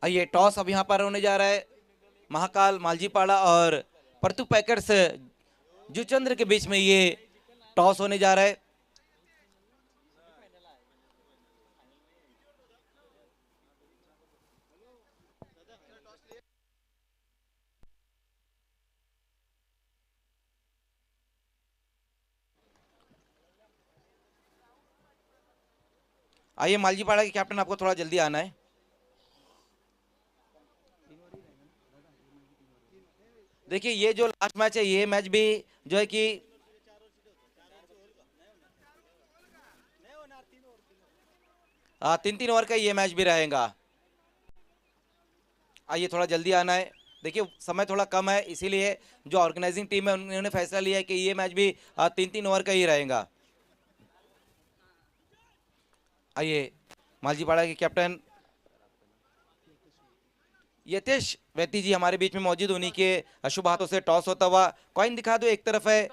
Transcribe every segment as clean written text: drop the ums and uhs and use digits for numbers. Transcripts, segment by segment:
आइए टॉस अब यहाँ पर होने जा रहा है। महाकाल मालजीपाड़ा और परतु पैकर्स जुचंद्र के बीच में ये टॉस होने जा रहा है। आइए मालजीपाड़ा के कैप्टन, आपको थोड़ा जल्दी आना है। देखिए ये जो लास्ट मैच है, ये मैच भी जो है कि 3-3 ओवर का ये मैच भी रहेगा। आइए थोड़ा जल्दी आना है। देखिए समय थोड़ा कम है, इसीलिए जो ऑर्गेनाइजिंग टीम है उन्होंने फैसला लिया है कि ये मैच भी 3-3 ओवर का ही रहेगा। आइए मालजीपाड़ा के कैप्टन यतेश वैती जी हमारे बीच में मौजूद, उन्हीं के शुभ हाथों से टॉस होता हुआ। कॉइन दिखा दो, एक तरफ है।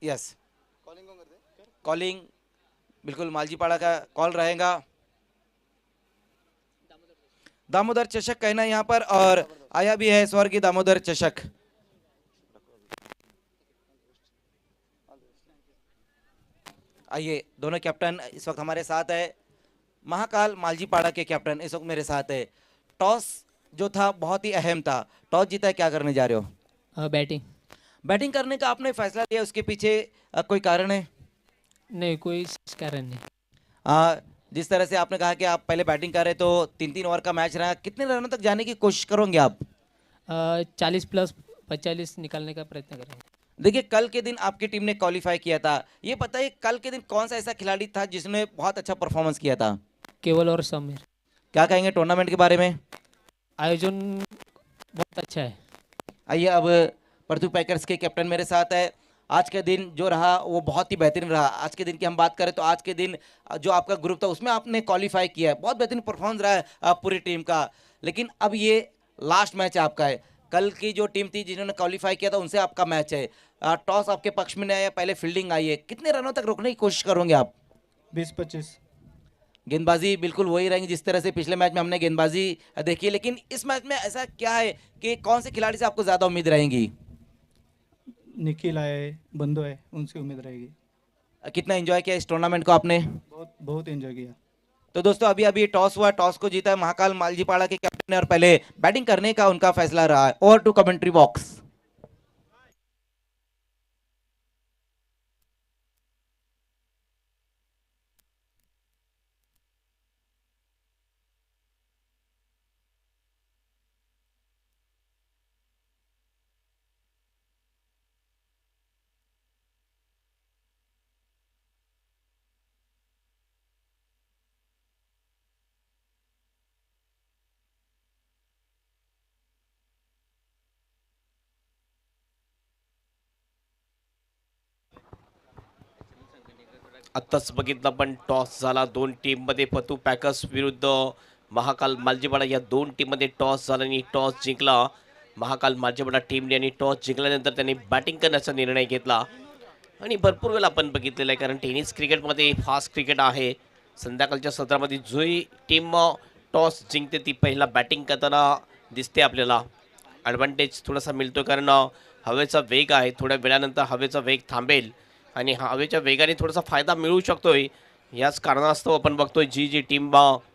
यस, कॉलिंग बिल्कुल मालजीपाड़ा का कॉल रहेगा। दामोदर चषक कहना है यहाँ पर, और आया भी है स्वर्गीय दामोदर चषक। आइए दोनों कैप्टन इस वक्त हमारे साथ है। महाकाल मालजीपाड़ा के कैप्टन इस वक्त मेरे साथ है। टॉस जो था बहुत ही अहम था, टॉस जीता है, क्या करने जा रहे हो? बैटिंग। बैटिंग करने का आपने फैसला लिया, उसके पीछे कोई कारण है? नहीं, कोई कारण नहीं। जिस तरह से आपने कहा कि आप पहले बैटिंग कर रहे तो 3-3 ओवर का मैच रहा, कितने रनों तक जाने की कोशिश करोगे आप? 40 प्लस 45 निकालने का प्रयत्न करेंगे। देखिए कल के दिन आपकी टीम ने क्वालिफाई किया था, ये बताइए कल के दिन कौन सा ऐसा खिलाड़ी था जिसने बहुत अच्छा परफॉर्मेंस किया था? केवल और समीर। क्या कहेंगे टूर्नामेंट के बारे में? आयोजन बहुत अच्छा है। आइए अब परतु पैकर्स के कैप्टन मेरे साथ है। आज का दिन जो रहा वो बहुत ही बेहतरीन रहा। आज के दिन की हम बात करें तो आज के दिन जो आपका ग्रुप था उसमें आपने क्वालिफाई किया है, बहुत बेहतरीन परफॉर्मेंस रहा है पूरी टीम का। लेकिन अब ये लास्ट मैच आपका है। कल की जो टीम थी जिन्होंने क्वालिफाई किया था उनसे आपका मैच है। टॉस आपके पक्ष में नहीं आया, पहले फील्डिंग आई है, कितने रनों तक रोकने की कोशिश करोगे आप? 20-25। गेंदबाजी बिल्कुल वही रहेंगी जिस तरह से पिछले मैच में हमने गेंदबाजी देखी है, लेकिन इस मैच में ऐसा क्या है कि कौन से खिलाड़ी से आपको ज्यादा उम्मीद रहेंगी? निखिल आए, बंधु है, उनसे उम्मीद रहेगी। कितना एंजॉय किया इस टूर्नामेंट को आपने? बहुत बहुत एंजॉय किया। तो दोस्तों अभी अभी टॉस हुआ, टॉस को जीता है महाकाल मालजीपाड़ा के कैप्टन ने और पहले बैटिंग करने का उनका फैसला रहा है। Over to commentary box. आत्ताच बघितलं पण टॉस झाला दोन टीम मध्ये, पतू पॅकर्स विरुद्ध महाकाल मालजीपाडा या दोन टीम मध्ये टॉस झाला आणि टॉस जिंकला महाकाल मालजीपाडा टीमने आणि टॉस जिंकल्यानंतर त्यांनी बॅटिंग करण्याचा निर्णय घेतला। आणि भरपूर वेळा आपण बघितलेलं आहे, कारण टेनिस क्रिकेटमध्ये फास्ट क्रिकेट आहे। संध्याकाळच्या सत्रामध्ये जो टीम टॉस जिंकते ती पहिला बॅटिंग करताना दिसते। आपल्याला ॲडव्हान्टेज थोडासा मिळतो, कारण हवेचा वेग आहे, थोड्या वेळानंतर हवेचा वेग थांबेल आणि हवेच्या वेगाने थोडासा फायदा मिळू शकतोय। याच कारणास्तव आपण बघतोय जी टीम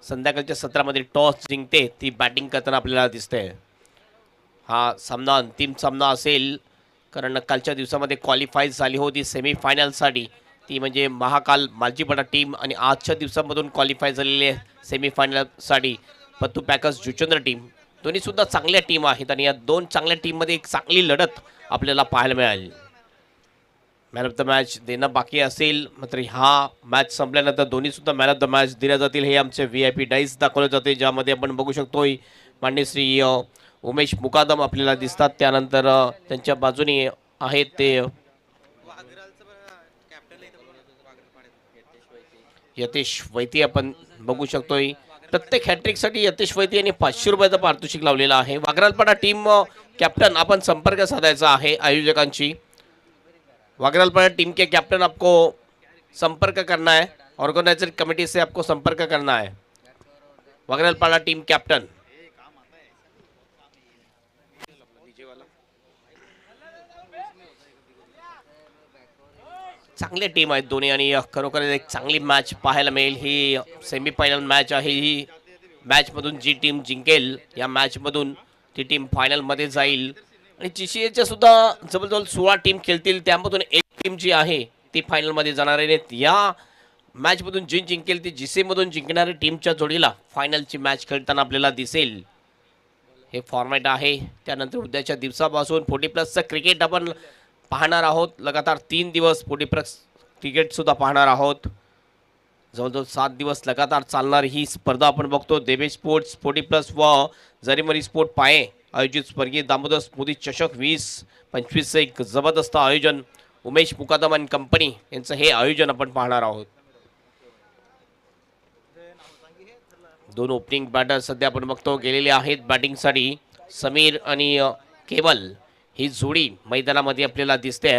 संध्याकाळच्या सत्रामध्ये टॉस जिंकते ती बॅटिंग करताना आपल्याला दिसते। हा सामना अंतिम सामना असेल, कारण कालच्या दिवसामध्ये क्वालिफाय झाली होती सेमीफायनलसाठी, ती म्हणजे महाकाल मालजीपाडा टीम, आणि आजच्या दिवसामधून क्वालिफाय झालेले सेमीफायनलसाठी पत्तू पॅकर्स जुचंद्र टीम। दोन्हीसुद्धा चांगल्या टीम आहेत आणि या दोन चांगल्या टीममध्ये एक चांगली लढत आपल्याला पाहायला मिळाली। मॅन ऑफ द मॅच देणं बाकी असेल, मात्र हा मॅच संपल्यानंतर दोन्हीसुद्धा मॅन ऑफ द मॅच दिल्या जातील। हे आमचे VIP डाईस दाखवले जाते, ज्यामध्ये आपण बघू शकतोय माननीय श्री उमेश मुकादम आपल्याला दिसतात, त्यानंतर त्यांच्या बाजूने आहेत ते यतेश वैती आपण बघू शकतोय। प्रत्येक हॅट्रिकसाठी यतेश वैती यांनी 500 रुपयाचा पारितोषिक लावलेला आहे। वागरालपाडा टीम कॅप्टन आपण संपर्क साधायचा आहे आयोजकांची। वागरालपाड़ा टीम के कैप्टन आपको संपर्क करना है, ऑर्गेनाइजर कमेटी से आपको संपर्क करना है। वगैरेपाडा टीम कॅप्टन. चांगले टीम आहेत दोन्ही आणि खरोखर एक चांगली मॅच पाहायला मिळेल. ही सेमीफायनल मॅच आहे. ही मॅचमधून जी टीम जिंकेल या मॅचमधून ती टीम फायनलमध्ये जाईल. आणि GCAच्या सुद्धा जवळजवळ 16 टीम खेळतील, त्यामधून एक टीम जी आहे ती फायनलमध्ये जाणार आहे. या मॅचमधून जी जिंकेल ती GCAमधून जिंकणारी टीमच्या जोडीला फायनलची मॅच खेळताना आपल्याला दिसेल. हे फॉर्मॅट आहे. त्यानंतर उद्याच्या दिवसापासून 40+ क्रिकेट आपण पाहणार आहोत. लगातार 3 दिवस 40+ क्रिकेटसुद्धा पाहणार आहोत. जवळजवळ 7 दिवस लगातार चालणार ही स्पर्धा आपण बघतो. देवेश स्पोर्ट्स 40+ व जरीमरी स्पोर्ट पाये आयोजित स्वर्गीय दामोदर मोदी चषक 2025 एक जबरदस्त आयोजन उमेश मुकादम आणि कंपनी यांचं हे आयोजन आपण पाहणार आहोत. दोन ओपनिंग बॅटर सध्या आपण बघतो गेलेले आहेत बॅटिंगसाठी. समीर आणि केवल ही जोडी मैदानामध्ये आपल्याला दिसते.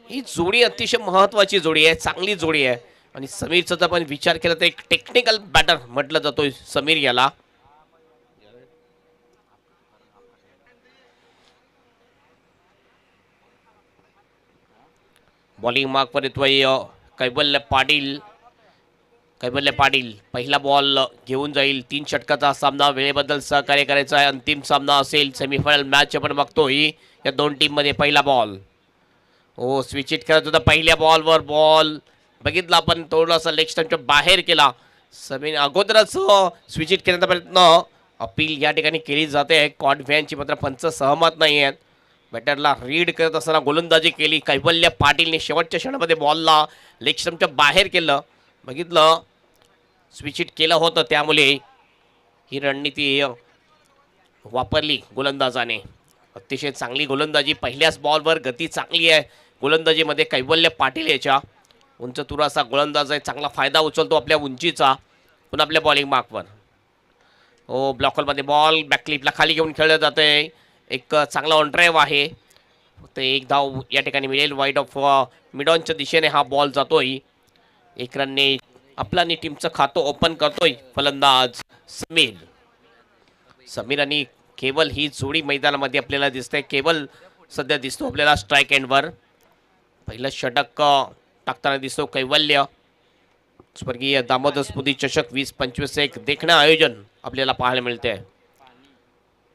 ही जोडी अतिशय महत्त्वाची जोडी आहे, चांगली जोडी आहे. आणि समीरचा जर आपण विचार केला तर एक टेक्निकल बॅटर म्हटलं जातोय समीर याला. बॉलिंग मार्कवर येतोय कैवल्य पाटील. कैवल्य पाटील पहिला बॉल घेऊन जाईल. 3 षटकाचा सामना, वेळेबद्दल सहकार्य करायचा आहे. अंतिम सामना असेल सेमीफायनल मॅच आपण बघतोय या दोन टीम मध्ये. पहिला बॉल हो स्विच इट करत होता पहिल्या बॉलवर. बॉल बघितला आपण थोडासा लेग स्टंपच्या बाहेर केला. समीर अगोदरच स्विच इट करण्याचा प्रयत्न अपील या ठिकाणी केली जाते. कॉट व्हॅनची मात्र पंच सहमत नाही आहेत. बॅटरला रीड करत असताना गोलंदाजी केली कैवल्य पाटीलने. शेवटच्या क्षणामध्ये बॉलला लेग स्टंपच्या बाहेर केलं. बघितलं स्विच इट केलं होतं, त्यामुळे ही रणनीती वापरली गोलंदाजाने. अतिशय चांगली गोलंदाजी. पहिल्याच बॉलवर गती चांगली आहे गोलंदाजीमध्ये कैवल्य पाटील याच्या. उंच तुरासा गोलंदाज आहे, चांगला फायदा उचलतो आपल्या उंचीचा. पुन्हा आपल्या बॉलिंग मार्कवर हो ब्लॉकरमध्ये बॉल बॅकक्लिपला खाली घेऊन खेळलं जातं आहे. एक चांगला ऑन ड्राईव्ह आहे. फक्त एक धाव या ठिकाणी मिळेल. वाईड ऑफ मिडॉनच्या दिशेने हा बॉल जातोय. 1 रनने आपला आणि टीमचं खातं ओपन करतोय फलंदाज समीर. समीर आणि केवल ही जोडी मैदानामध्ये आपल्याला दिसते. केवल सध्या दिसतो आपल्याला स्ट्राईक एंडवर. पहिलं षटक टाकताना दिसतो कैवल्य. स्वर्गीय दामोदर मोदी चषक 2025 एक देखणं आयोजन आपल्याला पाहायला मिळते.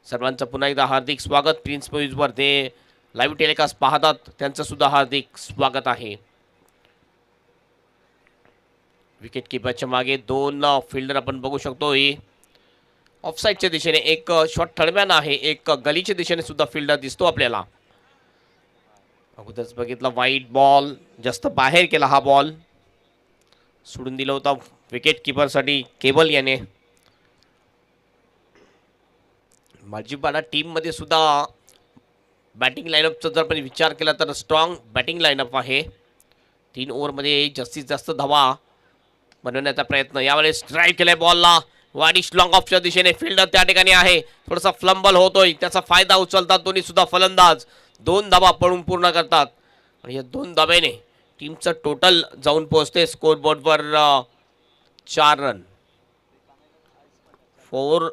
सर्वांचं पुन्हा एकदा हार्दिक स्वागत. प्रिन्स न्यूजवर ते लाईव्ह टेलिकास्ट पाहतात त्यांचं सुद्धा हार्दिक स्वागत आहे. विकेट किपरच्या मागे 2 फिल्डर आपण बघू शकतो. ऑफसाईडच्या दिशेने एक शॉट थर्डमॅन आहे, एक गलीच्या दिशेने सुद्धा फिल्डर दिसतो आपल्याला. अगोदरच बघितला वाईट बॉल, जास्त बाहेर केला हा बॉल. सोडून दिला होता विकेट किपरसाठी केवल याने. मालजीपाडा टीम मध्ये सुद्धा बॅटिंग लाईनअपचा जर आपण विचार केला तर स्ट्रॉंग बॅटिंग लाईनअप आहे. 3 ओव्हरमध्ये जास्तीत जास्त धावा बनवण्याचा प्रयत्न. यावेळेस स्ट्राईक केलाय बॉलला. वाडिश लॉंग ऑफच्या दिशेने फिल्डर त्या ठिकाणी आहे. थोडासा फ्लंबल होतोय, त्याचा फायदा उचलतात दोन्ही सुद्धा फलंदाज. 2 धावा पळून पूर्ण करतात आणि या 2 धाब्याने टीमचं टोटल जाऊन पोहोचते स्कोर बोर्डवर 4 रन. 4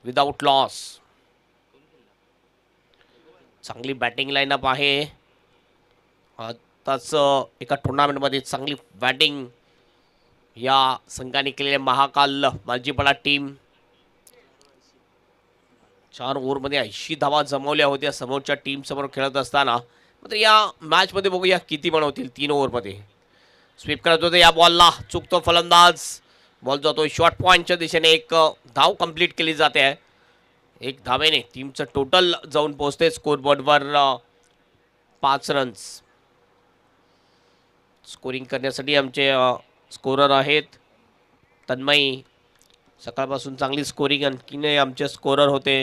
without loss. चांगली बॅटिंग लाईनअप आहे. आताच एका टुर्नामेंटमध्ये चांगली बॅटिंग या संघाने केलेल्या महाकाल मालजीपाडा टीम. 4 ओव्हरमध्ये 80 धावा जमवल्या होत्या समोरच्या टीम समोर खेळत असताना. मात्र या मॅचमध्ये बघूया किती बनवतील. 3 ओव्हरमध्ये स्वीप करत होते. या बॉलला चुकतो फलंदाज. बॉल जातो शॉर्ट पॉईंटच्या दिशेने. एक धाव कंप्लीट केली जाते आहे. 1 धावेने टीमचं टोटल जाऊन पोहोचते स्कोर बोर्डवर 5 रन्स. स्कोरिंग करण्यासाठी आमचे स्कोरर आहेत तन्मयी. सकाळपासून चांगली स्कोरिंग आणखीन आमचे स्कोरर होते.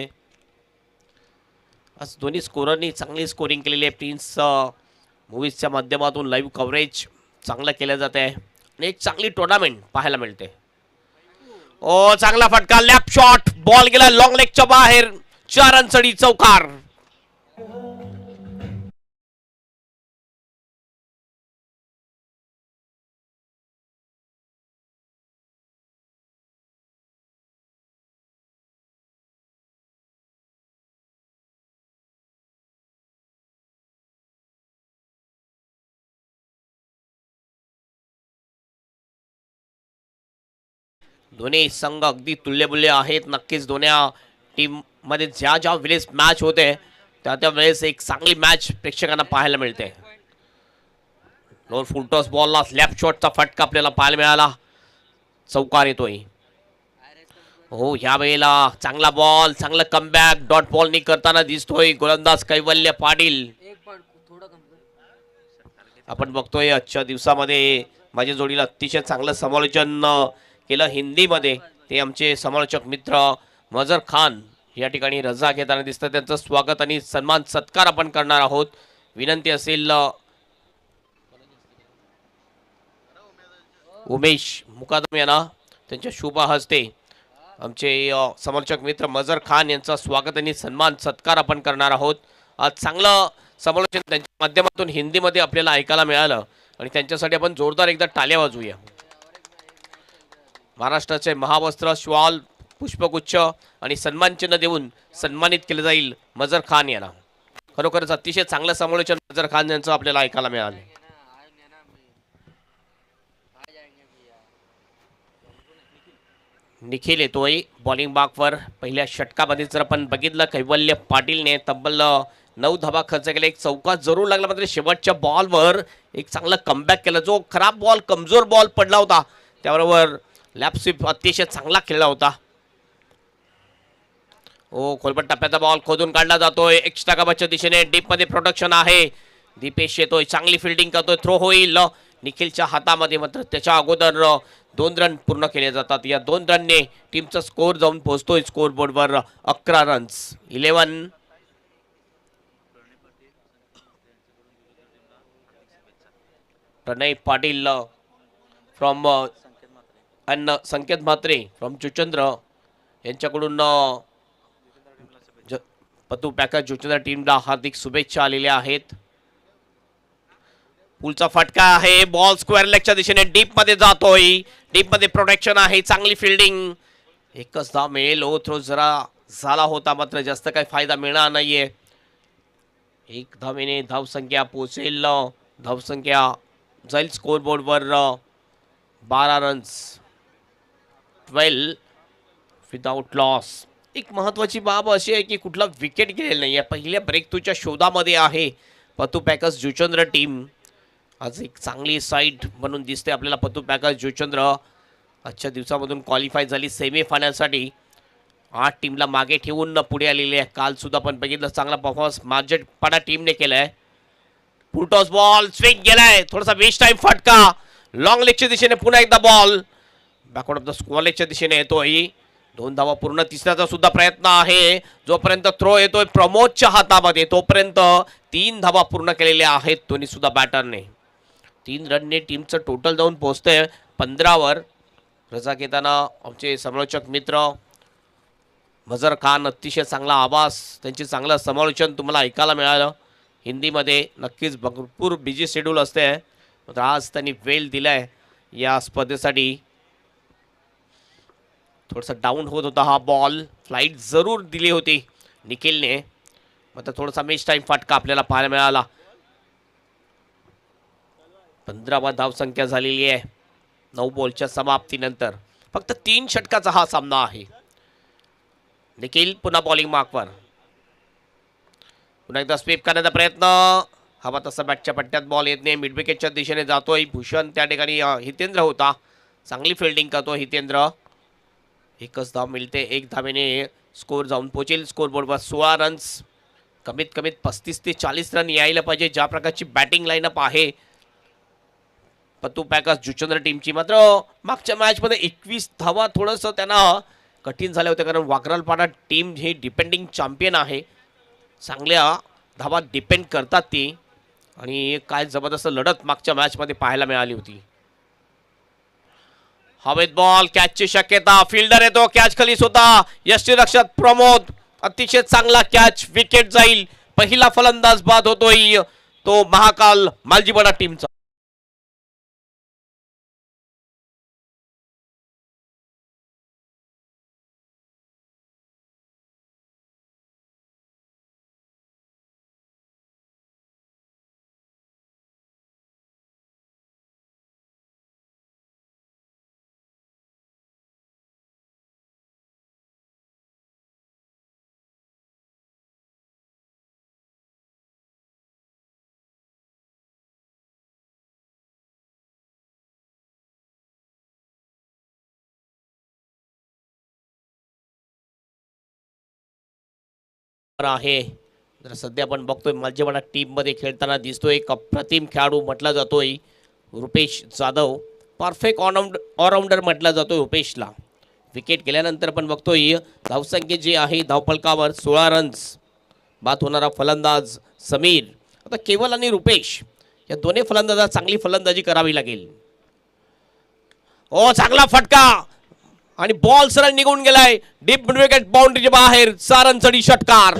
आज दोन्ही स्कोररनी चांगली स्कोरिंग केलेली आहे. प्रिन्स मूवीजच्या माध्यमातून लाईव्ह कव्हरेज चांगलं केलं जात आहे आणि एक चांगली टुर्नामेंट पाहायला मिळते. ओ चांगला फटका, लॅप शॉट, बॉल गेला लॉंग लेगच्या बाहेर. 4 रनसाठी चौकार. दोन्ही संघ अगदी तुल्यबुल्य आहेत. नक्कीच दोन्ही टीम मध्ये ज्या ज्या वेळेस मॅच होते त्या वेळेस एक चांगली मॅच प्रेक्षकांना पाहायला मिळते. दोन फुलटॉस बॉलला स्लॅप शॉटचा फटका आपल्याला पाहायला मिळाला. चौकार येतोय. हो, ह्या वेळेला चांगला बॉल, चांगला कमबॅक डॉट बॉलनी करताना दिसतोय गोलंदाज कैवल्य पाटील. आपण बघतोय आजच्या दिवसामध्ये माझ्या जोडीला अतिशय चांगलं समालोचन केलं हिंदीमध्ये ते आमचे समालोचक मित्र मजर खान या ठिकाणी रजा घेताना दिसतं. त्यांचं स्वागत आणि सन्मान सत्कार आपण करणार आहोत. विनंती असेल उमेश मुकादम यांना त्यांच्या शुभ हस्ते आमचे समालोचक मित्र मजर खान यांचा स्वागत आणि सन्मान सत्कार आपण करणार आहोत. आज चांगलं समालोचन त्यांच्या माध्यमातून हिंदीमध्ये आपल्याला ऐकायला मिळालं आणि त्यांच्यासाठी आपण जोरदार एकदा टाळ्या वाजवूया. महाराष्ट्राचे महावस्त्र, श्वाल, पुष्पगुच्छ आणि सन्मानचिन्ह देऊन सन्मानित केले जाईल मजर खान यांना. खरोखरच अतिशय चांगलं समालोचन मजर खान यांचं आपल्याला ऐकायला मिळालं. निखिल येतोय बॉलिंग मार्कवर. पहिल्या षटकामध्ये जर आपण बघितलं कैवल्य पाटीलने तब्बल 9 धावा खर्च केले. एक चौका जरूर लागला मात्र शेवटच्या बॉलवर एक चांगला कमबॅक केला. जो खराब बॉल, कमजोर बॉल पडला होता त्याबरोबर लॅप स्वीप अतिशय चांगला खेळला होता. ओ, खोलपट टप्प्याचा बॉल खोदून काढला जातोय एक्स्ट्रा कव्हरच्या दिशेने. डीप मध्ये प्रोटेक्शन आहे. दीपेश येतोय, चांगली फिल्डिंग करतोय. थ्रो होईल निखिलच्या हातामध्ये मात्र त्याच्या अगोदर 2 रन पूर्ण केले जातात. या 2 रनने टीमचा स्कोर जाऊन पोहोचतोय स्कोर बोर्डवर 11 रन्स. 11 प्रणय पाटील फ्रॉम अन्न संकेत म्हात्रे फ्रॉम जुचंद्र यांच्याकडून पतू पॅकर जुचंद्र टीमला हार्दिक शुभेच्छा आलेल्या आहेत. पुलचा फटका आहे. बॉल स्क्वेअर लेगच्या दिशेने डीप मध्ये जातोय. डीप मध्ये प्रोटेक्शन आहे, चांगली फिल्डिंग. एकच धाव मिळेल. ओ थ्रो जरा झाला होता मात्र जास्त काही फायदा मिळणार नाहीये. 1 धावेने धावसंख्या पोहोचेल. धावसंख्या जाईल स्कोर बोर्डवर 12 रन्स. 12 without loss. एक महत्वाची बाब अशी आहे की कुठला विकेट गेलेला नाही आहे. पहिल्या ब्रेक थ्रूच्या शोधामध्ये आहे पतू पॅकर्स जुचंद्र टीम. आज एक चांगली साईड म्हणून दिसते आपल्याला पतू पॅकर्स जुचंद्र. आजच्या दिवसामधून क्वालिफाय झाली सेमीफायनलसाठी. 8 टीमला मागे ठेवून पुढे आलेली आहे. काल सुद्धा आपण बघितलं चांगला परफॉर्मन्स मार्जेटपाडा टीमने केलाय. फुलटॉस बॉल स्विंग गेलाय. थोडासा वेस्ट टाइम फटका. लॉंग लेगच्या दिशेने पुन्हा एकदा ball backward of the square लेगच्या दिशेने येतोय. 2 धावा पूर्ण. तिसऱ्याचा सुद्धा प्रयत्न आहे. जोपर्यंत थ्रो येतोय प्रमोदच्या हातामध्ये तोपर्यंत 3 धावा पूर्ण केलेल्या आहेत दोन्ही सुद्धा बॅटरने. 3 रनने टीमचं टोटल जाऊन पोहोचतंय 15 वर. रजा घेताना आमचे समालोचक मित्र मजर खान अतिशय चांगला आवाज, त्यांचे चांगलं समालोचन तुम्हाला ऐकायला मिळालं हिंदीमध्ये. नक्कीच भरपूर बिझी शेड्यूल असते मात्र आज त्यांनी वेळ दिलाय या स्पर्धेसाठी. थोडासा डाऊन होत होता हा बॉल. फ्लाईट जरूर दिली होती निखिलने मात्र थोडासा मिस टाइम फटका आपल्याला पाहायला मिळाला. 15वा धावसंख्या झालेली आहे 9 बॉलच्या समाप्तीनंतर. फक्त 3 षटकाचा हा सामना आहे. निखिल पुन्हा बॉलिंग मार्कवर. पुन्हा एकदा स्वीप करण्याचा प्रयत्न. हवा तसा बॅटच्या पट्ट्यात बॉल येत नाही. मिड विकेटच्या दिशेने जातोय. भूषण त्या ठिकाणी हितेंद्र होता. चांगली फिल्डिंग करतो हितेंद्र. एकच धाव मिळते. 1 धावेने स्कोर जाऊन पोहोचेल स्कोर बोर्डवर 16 रन्स. कमीत कमीत 35 ते 40 रन यायला पाहिजे. ज्या प्रकारची बॅटिंग लाईनअप आहे पतू पॅकर्स जुचंद्र टीमची. मात्र मागच्या मॅचमध्ये 21 धावा थोडंसं त्यांना कठीण झाले होते कारण वाकरालपाडा टीम ही डिपेंडिंग चॅम्पियन आहे. चांगल्या धावा डिपेंड करतात ती आणि काय जबरदस्त लढत मागच्या मॅचमध्ये पाहायला मिळाली होती. हवेत बॉल कॅचची शक्यता. फिल्डर येतो. कॅच खाली स्वतः यष्टीरक्षक प्रमोद. अतिशय चांगला कॅच. विकेट जाईल. पहिला फलंदाज बाद होतोय तो महाकाल मालजीपाडा टीमचा. आहे. तर सध्या आपण बघतोय मल्जेवाडा टीम मध्ये खेळताना दिसतोय एक अप्रतिम खेळाडू म्हटला जातोय रुपेश जाधव. परफेक्ट ऑलराऊंडर म्हटला जातोय रुपेशला. विकेट गेल्यानंतर आपण बघतोय धावसंख्या जी आहे धावफलकावर 16 रन्स बाद होणारा फलंदाज समीर. आता केवल आणि रुपेश या दोन्ही फलंदाजांना चांगली फलंदाजी करावी लागेल. ओ चांगला फटका आणि बॉल सरळ निघून गेलाय डीप मिड विकेट बाउंड्रीच्या बाहेर. 6 रनसाठी षटकार.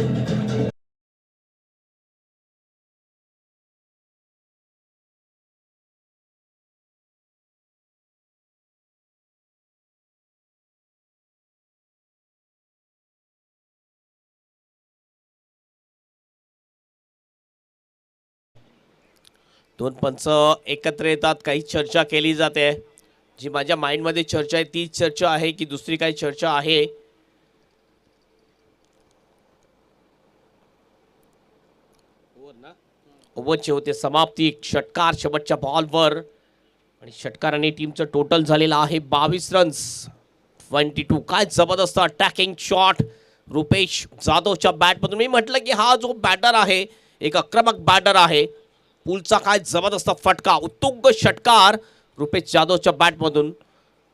दोन पंच एकत्र येतात. काही चर्चा केली जाते. जी माझ्या माइंडमध्ये चर्चा आहे ती चर्चा आहे की दुसरी काही चर्चा आहे. ओव्हरची होते समाप्ती. षटकार शेवटच्या बॉलवर आणि षटकाराने टीमचं टोटल झालेलं आहे 22 रन्स 22. काय जबरदस्त अटॅकिंग शॉट रुपेश जाधवच्या बॅटमधून. मी म्हटलं की हा जो बॅटर आहे एक आक्रमक बॅटर आहे. पुलचा काय जबरदस्त फटका उत्तुंग षटकार रुपेश जाधवच्या बॅटमधून.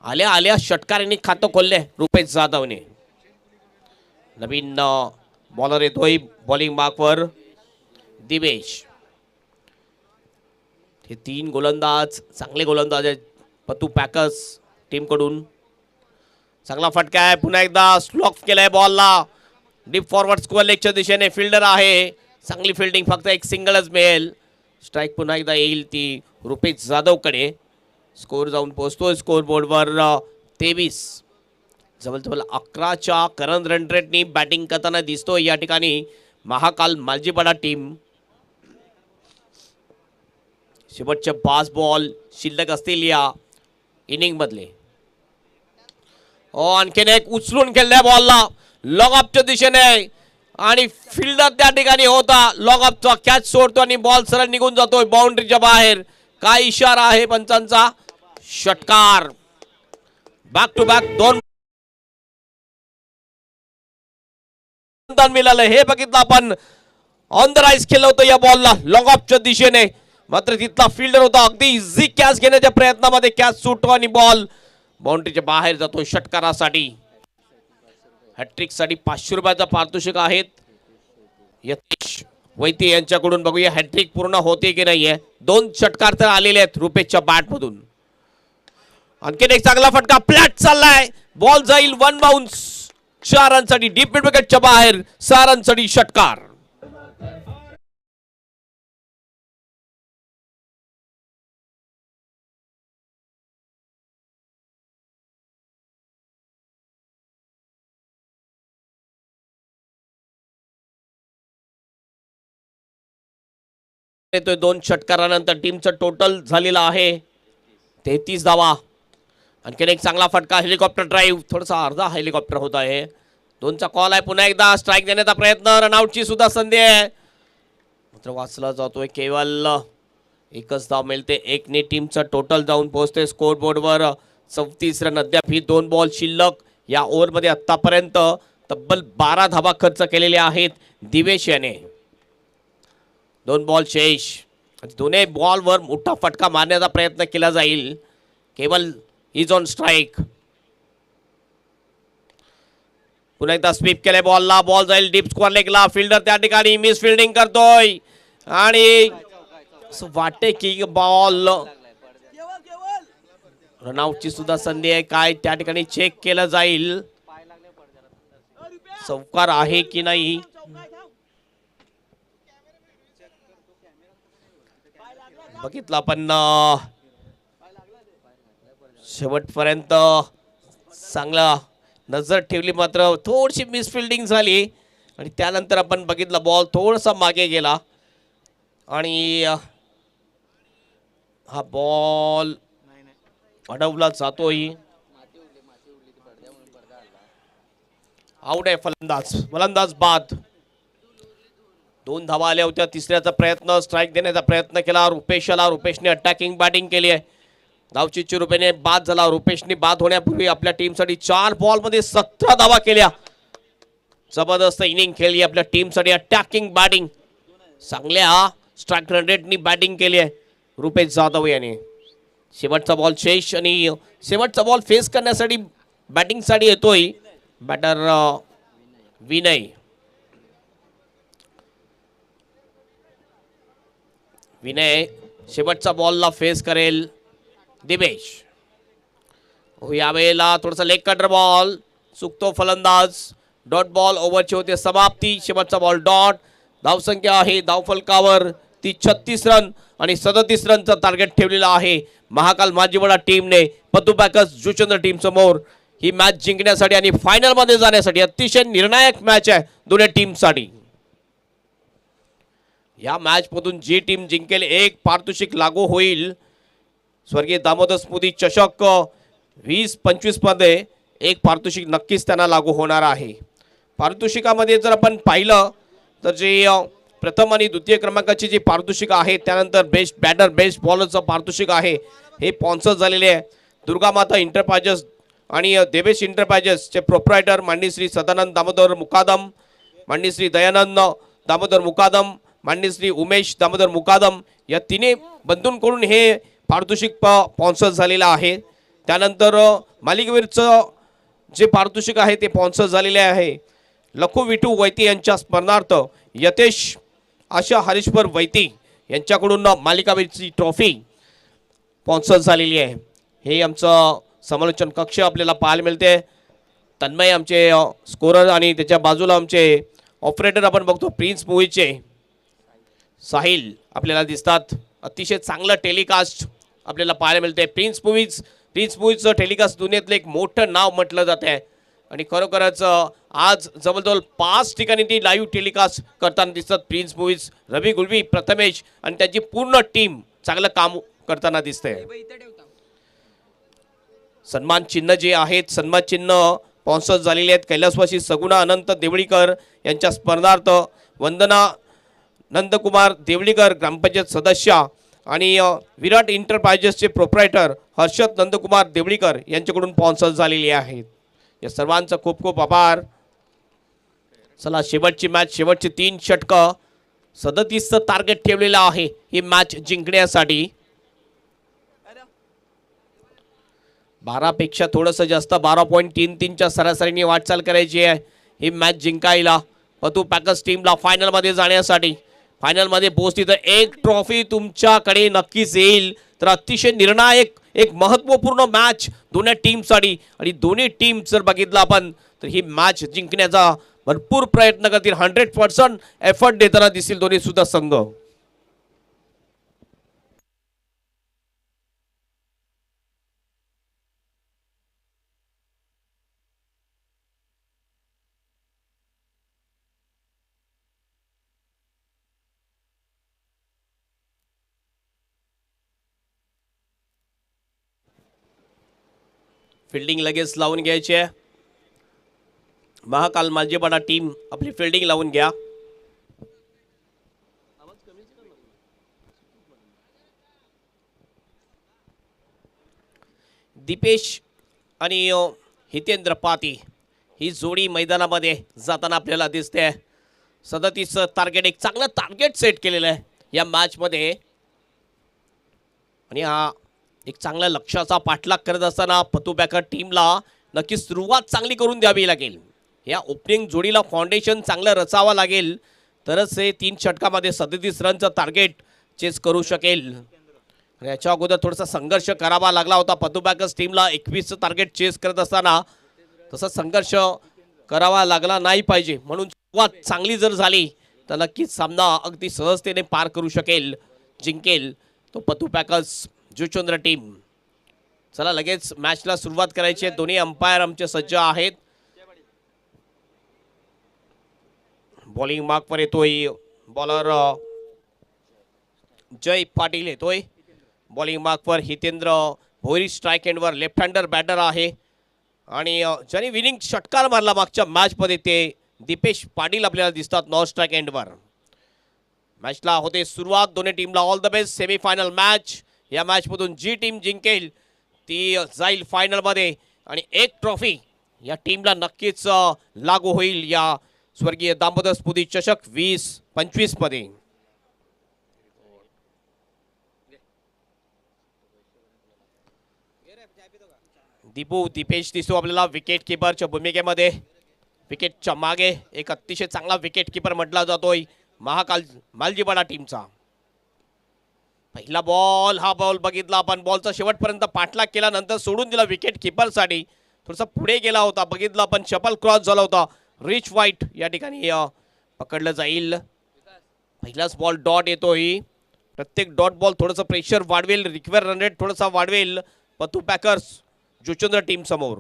आल्या आल्या षटकाराने खातं खोलले रुपेश जाधवने. नवीन बॉलर येतोय बॉलिंग मार्कवर दिवेश. हे 3 गोलंदाज चांगले गोलंदाज आहेत पतू पॅकर्स टीमकडून. चांगला फटका आहे. पुन्हा एकदा स्लॉक केलाय बॉलला डीप फॉरवर्ड स्क्वेअर लेगच्या दिशेने. फिल्डर आहे चांगली फिल्डिंग. फक्त एक सिंगलच मिळेल. स्ट्राईक पुन्हा एकदा येईल ती रुपेश जाधवकडे. स्कोर जाऊन पोहोचतोय स्कोर बोर्डवर 23. जवळजवळ 11च्या करंट रन रेटनी बॅटिंग करताना दिसतोय या ठिकाणी महाकाल मालजीपाडा टीम. शेवटचे 5 बॉल शिल्लक असतील या इनिंग मधले. आणखीन एक उचलून खेळल्या बॉलला लॉग ऑफच्या दिशेने आणि फिल्डर त्या ठिकाणी होता. लॉग ऑफचा कॅच सोडतो आणि बॉल सरळ निघून जातोय बाउंड्रीच्या बाहेर. काय इशारा आहे पंचांचा. षटकार. बॅक टू बॅक 2 मिळालं. हे बघितलं आपण ऑन द राईज केलं होतं या बॉलला लॉग ऑफच्या दिशेने. मात्र तिथला फिल्डर होता अगदी इझी कॅच घेण्याच्या प्रयत्नामध्ये कॅच सुटतो आणि बॉल बाउंड्रीच्या बाहेर जातो षटकारासाठी. हॅट्रिक साठी 500 रुपयाचा पारितोषिक आहेत यतीश वैती यांच्याकडून. बघूया हॅट्रिक पूर्ण होते की नाहीये. 2 षटकार तर आलेले आहेत रुपेशच्या बॅटमधून. आणखीन एक चांगला फटका फ्लॅट चाललाय. बॉल जाईल 1 बाउन्स 4 रनसाठी डीप मिड विकेटच्या बाहेर. 6 रनसाठी षटकार. येतोय 2 षटकारानंतर. टीमचं टोटल झालेलं आहे 33 धावा. आणखीन एक चांगला फटका. हेलिकॉप्टर ड्राईव्ह थोडासा अर्धा हेलिकॉप्टर होत आहे. 2चा कॉल आहे. पुन्हा एकदा स्ट्राईक देण्याचा प्रयत्न. रनआउटची सुद्धा संधी आहे मात्र वाचला जातोय. केवळ एकच धाव मिळते. 1ने टीमचं टोटल जाऊन पोहोचते स्कोर बोर्डवर 34 रन. अद्याप ही 2 बॉल शिल्लक. या ओव्हरमध्ये आतापर्यंत तब्बल 12 धावा खर्च केलेल्या आहेत दिवेश याने. 2 बॉल शेष. दोन्ही बॉलवर मोठा फटका मारण्याचा प्रयत्न केला जाईल. केवल इज ऑन स्ट्राईक. पुन्हा एकदा स्वीप केले बॉलला. बॉल जाईल डीप स्क्वेअर लेगला. फिल्डर त्या ठिकाणी मिस फिल्डिंग करतोय आणि वाटते की बॉल रनआउटची सुद्धा संधी आहे. काय त्या ठिकाणी चेक केलं जाईल चौकार आहे की नाही. बघितलं आपण शेवटपर्यंत चांगला नजर ठेवली मात्र थोडीशी मिसफिल्डिंग झाली आणि त्यानंतर आपण बघितलं बॉल थोडासा मागे गेला आणि हा बॉल अडवला जातोय. आउट आहे फलंदाज बाद. 2 धावा आल्या होत्या. तिसऱ्याचा प्रयत्न स्ट्राईक देण्याचा प्रयत्न केला रुपेशला. रुपेशने अटॅकिंग बॅटिंग केली आहे. धावचीच्या रुपयाने बाद झाला. रुपेशने बाद होण्यापूर्वी आपल्या टीमसाठी 4 बॉलमध्ये 17 धावा केल्या. जबरदस्त इनिंग खेळली आपल्या टीमसाठी. अटॅकिंग बॅटिंग, चांगल्या स्ट्राईक रेटनी बॅटिंग केली आहे रुपेश जाधव याने. शेवटचा बॉल शेष आणि शेवटचा बॉल फेस करण्यासाठी बॅटिंगसाठी येतोय बॅटर विनय. विनय शेवटचा बॉलला फेस करेल दिवेश. यावेळेला थोडासा लेग कटर बॉल चुकतो फलंदाज. डॉट बॉल ओव्हरची होते समाप्ती. शेवटचा बॉल डॉट. धावसंख्या आहे धावफलकावर ती 36 रन आणि 37 रनचं टार्गेट ठेवलेलं आहे महाकाल माजिवडा टीमने पतू पॅकर्स जुचंद्र टीम समोर. ही मॅच जिंकण्यासाठी आणि फायनल मध्ये जाण्यासाठी अतिशय निर्णायक मॅच आहे दोन्ही टीमसाठी. या मॅच मधून जी टीम जिंकेल एक पारितोषिक लागू होईल. स्वर्गीय दामोदर स्मृती चषक 20-25 मध्ये एक पारितोषिक नक्कीच त्यांना लागू होणार आहे. पारितोषिकामध्ये जर आपण पाहिलं तर जे प्रथम आणि द्वितीय क्रमांकाची जी पारितोषिक आहे, त्यानंतर बेस्ट बॅटर बेस्ट बॉलरचं पारितोषिक आहे हे स्पॉन्सर झालेले आहे. दुर्गामाता एंटरप्राइजेस आणि देवेश एंटरप्राइजेसचे प्रोप्रायटर माननीय श्री सदानंद दामोदर मुकादम, माननीय श्री दयानंद दामोदर मुकादम, माननीय श्री उमेश दामोदर मुकादम या तिन्ही बंधूंकडून हे पारितोषिक स्पॉन्सर झालेलं आहे. त्यानंतर मालिकेवरचं जे पारितोषिक आहे ते स्पॉन्सर झालेले आहे लखू विठू वैती यांच्या स्मरणार्थ यतेश आशा हरीश्वर वैती यांच्याकडून मालिकावीरची ट्रॉफी स्पॉन्सर झालेली आहे. हे आमचं समालोचन कक्ष आपल्याला पाहायला मिळते. तन्मय आमचे स्कोरर आणि त्याच्या बाजूला आमचे ऑपरेटर आपण बघतो प्रिन्स मूवीचे साहिल आपल्याला दिसतात. अतिशय चांगलं टेलिकास्ट आपल्याला पाहायला मिळते. प्रिन्स मूवीजचं टेलिकास्ट दुनियेतलं एक मोठं नाव म्हटलं जात आहे आणि खरोखरच आज जवळजवळ 5 ठिकाणी ती लाईव्ह टेलिकास्ट करताना दिसतात प्रिन्स मूवीज. रवी गुलवी, प्रथमेश आणि त्याची पूर्ण टीम चांगलं काम करताना दिसते. सन्मान चिन्ह जे आहेत, सन्मान चिन्ह स्पॉन्सर झालेले आहेत कैलासवासी सगुणा अनंत देवळीकर यांच्या स्मरणार्थ वंदना नंदकुमार देवळीकर ग्रामपंचायत सदस्य आणि विराट एंटरप्राइजेसचे प्रोप्रायटर हर्षद नंदकुमार देवळीकर यांच्याकडून स्पॉन्सर झालेली आहेत. या सर्वांचा खूप खूप आभार. चला शेवटची मॅच, शेवटची 3 षटकं. 37चं टार्गेट ठेवलेलं आहे ही मॅच जिंकण्यासाठी. 12 पेक्षा थोडंसं जास्त 12.33च्या सरासरीने वाटचाल करायची आहे ही मॅच जिंकायला पतू पॅकर्स टीमला फायनलमध्ये जाण्यासाठी. फायनलमध्ये पोहोचली तर एक ट्रॉफी तुमच्याकडे नक्कीच येईल. तर अतिशय निर्णायक एक महत्त्वपूर्ण मॅच दोन्ही टीमसाठी आणि दोन्ही टीम जर बघितलं आपण तर ही मॅच जिंकण्याचा भरपूर प्रयत्न करतील. 100% एफर्ट देताना दिसतील दोन्ही सुद्धा संघ. फिल्डिंग लगेच लावून घ्यायची आहे. महाकाल मालजेपाडा टीम आपली फिल्डिंग लावून घ्या. दीपेश आणि हितेंद्र पाती ही जोडी मैदानामध्ये जाताना आपल्याला दिसते. 37 टार्गेट, एक चांगलं टार्गेट सेट केलेलं आहे या मॅचमध्ये आणि हा एक चांगल्या लक्ष्याचा पाठलाग करत असताना पतू पॅकर टीमला नक्की सुरुवात चांगली करून द्यावी लागेल. या ओपनिंग जोडीला फाउंडेशन चांगलं रचावं लागेल तरच हे 3 षटकामध्ये 37 रनचं टार्गेट चेस करू शकेल. याच्या अगोदर थोडासा संघर्ष करावा लागला होता पतू पॅकर्स टीमला 21चं टार्गेट चेस करत असताना. तसा संघर्ष करावा लागला नाही पाहिजे म्हणून सुरुवात चांगली जर झाली तर नक्कीच सामना अगदी सहजतेने पार करू शकेल, जिंकेल तो पतू पॅकर्स जुचंद्र टीम. चला लगेच मॅचला सुरुवात करायची आहे. दोन्ही अंपायर आमचे सज्ज आहेत. बॉलिंग मार्कवर येतोय बॉलर जय पाटील येतोय. बॉलिंग मार्कवर हितेंद्र भोईर स्ट्राईक एंडवर लेफ्ट हँडर बॅटर आहे आणि ज्याने विनिंग षटकार मारला मागच्या मॅचमध्ये ते दीपेश पाटील आपल्याला दिसतात नॉन स्ट्राईक एंडवर. मॅचला होते सुरुवात. दोन्ही टीमला all the best. Semifinal match. या मॅचमधून जी टीम जिंकेल ती जाईल फायनलमध्ये आणि एक ट्रॉफी या टीमला नक्कीच लागू होईल या स्वर्गीय दामोदर स्फूर्ती चषक 2025 मध्ये. दीपेश दिसतो आपल्याला विकेट किपरच्या भूमिकेमध्ये. विकेटच्या मागे एक अतिशय चांगला विकेट किपर म्हटला जातोय महाकाल मालजीपाडा टीमचा. पहिला बॉल, हा बॉल बघितला आपण, बॉलचा शेवटपर्यंत पाठलाग केला, नंतर सोडून दिला विकेट किपरसाठी. थोडासा पुढे गेला होता, बघितला आपण, चपल क्रॉस झाला होता. रिच व्हाईट या ठिकाणी पकडलं जाईल. पहिलाच बॉल डॉट येतोय. प्रत्येक डॉट बॉल थोडंसं प्रेशर वाढवेल, रिक्वायर रन रेट थोडासा वाढवेल पतू पॅकर्स जुचंद्र टीम समोर.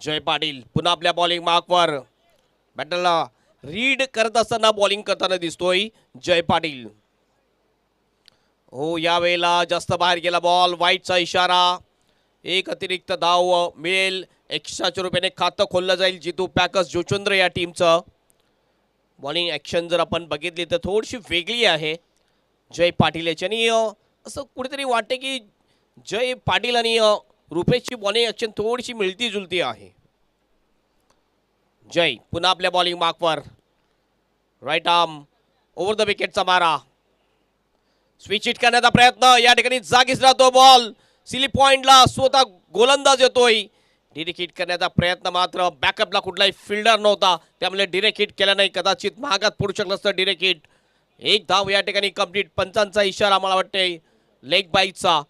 जय पाटील पुन्हा आपल्या बॉलिंग मार्कवर. बॅटरला रीड करत असताना बॉलिंग करताना दिसतोय जय पाटील. हो, यावेळेला जास्त बाहेर गेला बॉल, वाईटचा इशारा. एक अतिरिक्त धाव मिळेल, एक्स्ट्राच्या रुपयाने खातं खोललं जाईल जितू पॅकर्स जुचंद्र या टीमचं. बॉलिंग ॲक्शन जर आपण बघितली तर थोडीशी वेगळी आहे जय पाटील याच्यानी. असं कुठेतरी वाटते की जय पाटील आणि रुपेशची बॉलिंग ॲक्शन थोडीशी मिळती जुलती आहे. जय पुन्हा आपल्या बॉलिंग मार्कवर. राईट आर्म ओव्हर द विकेटचा मारा. स्विच हिट करण्याचा प्रयत्न, या ठिकाणी जागीच राहतो बॉल. सिली पॉइंटला स्वतः गोलंदाज येतोय. डिरेक्ट हिट करण्याचा प्रयत्न, मात्र बॅकअपला कुठलाही फिल्डर नव्हता, त्यामुळे डिरेक्ट हिट केला नाही. कदाचित महागात पडू शकलं असतं डिरेक्ट हिट. एक धाव या ठिकाणी कंप्लीट. पंचांचा इशारा मला वाटते लेग बाईटचा,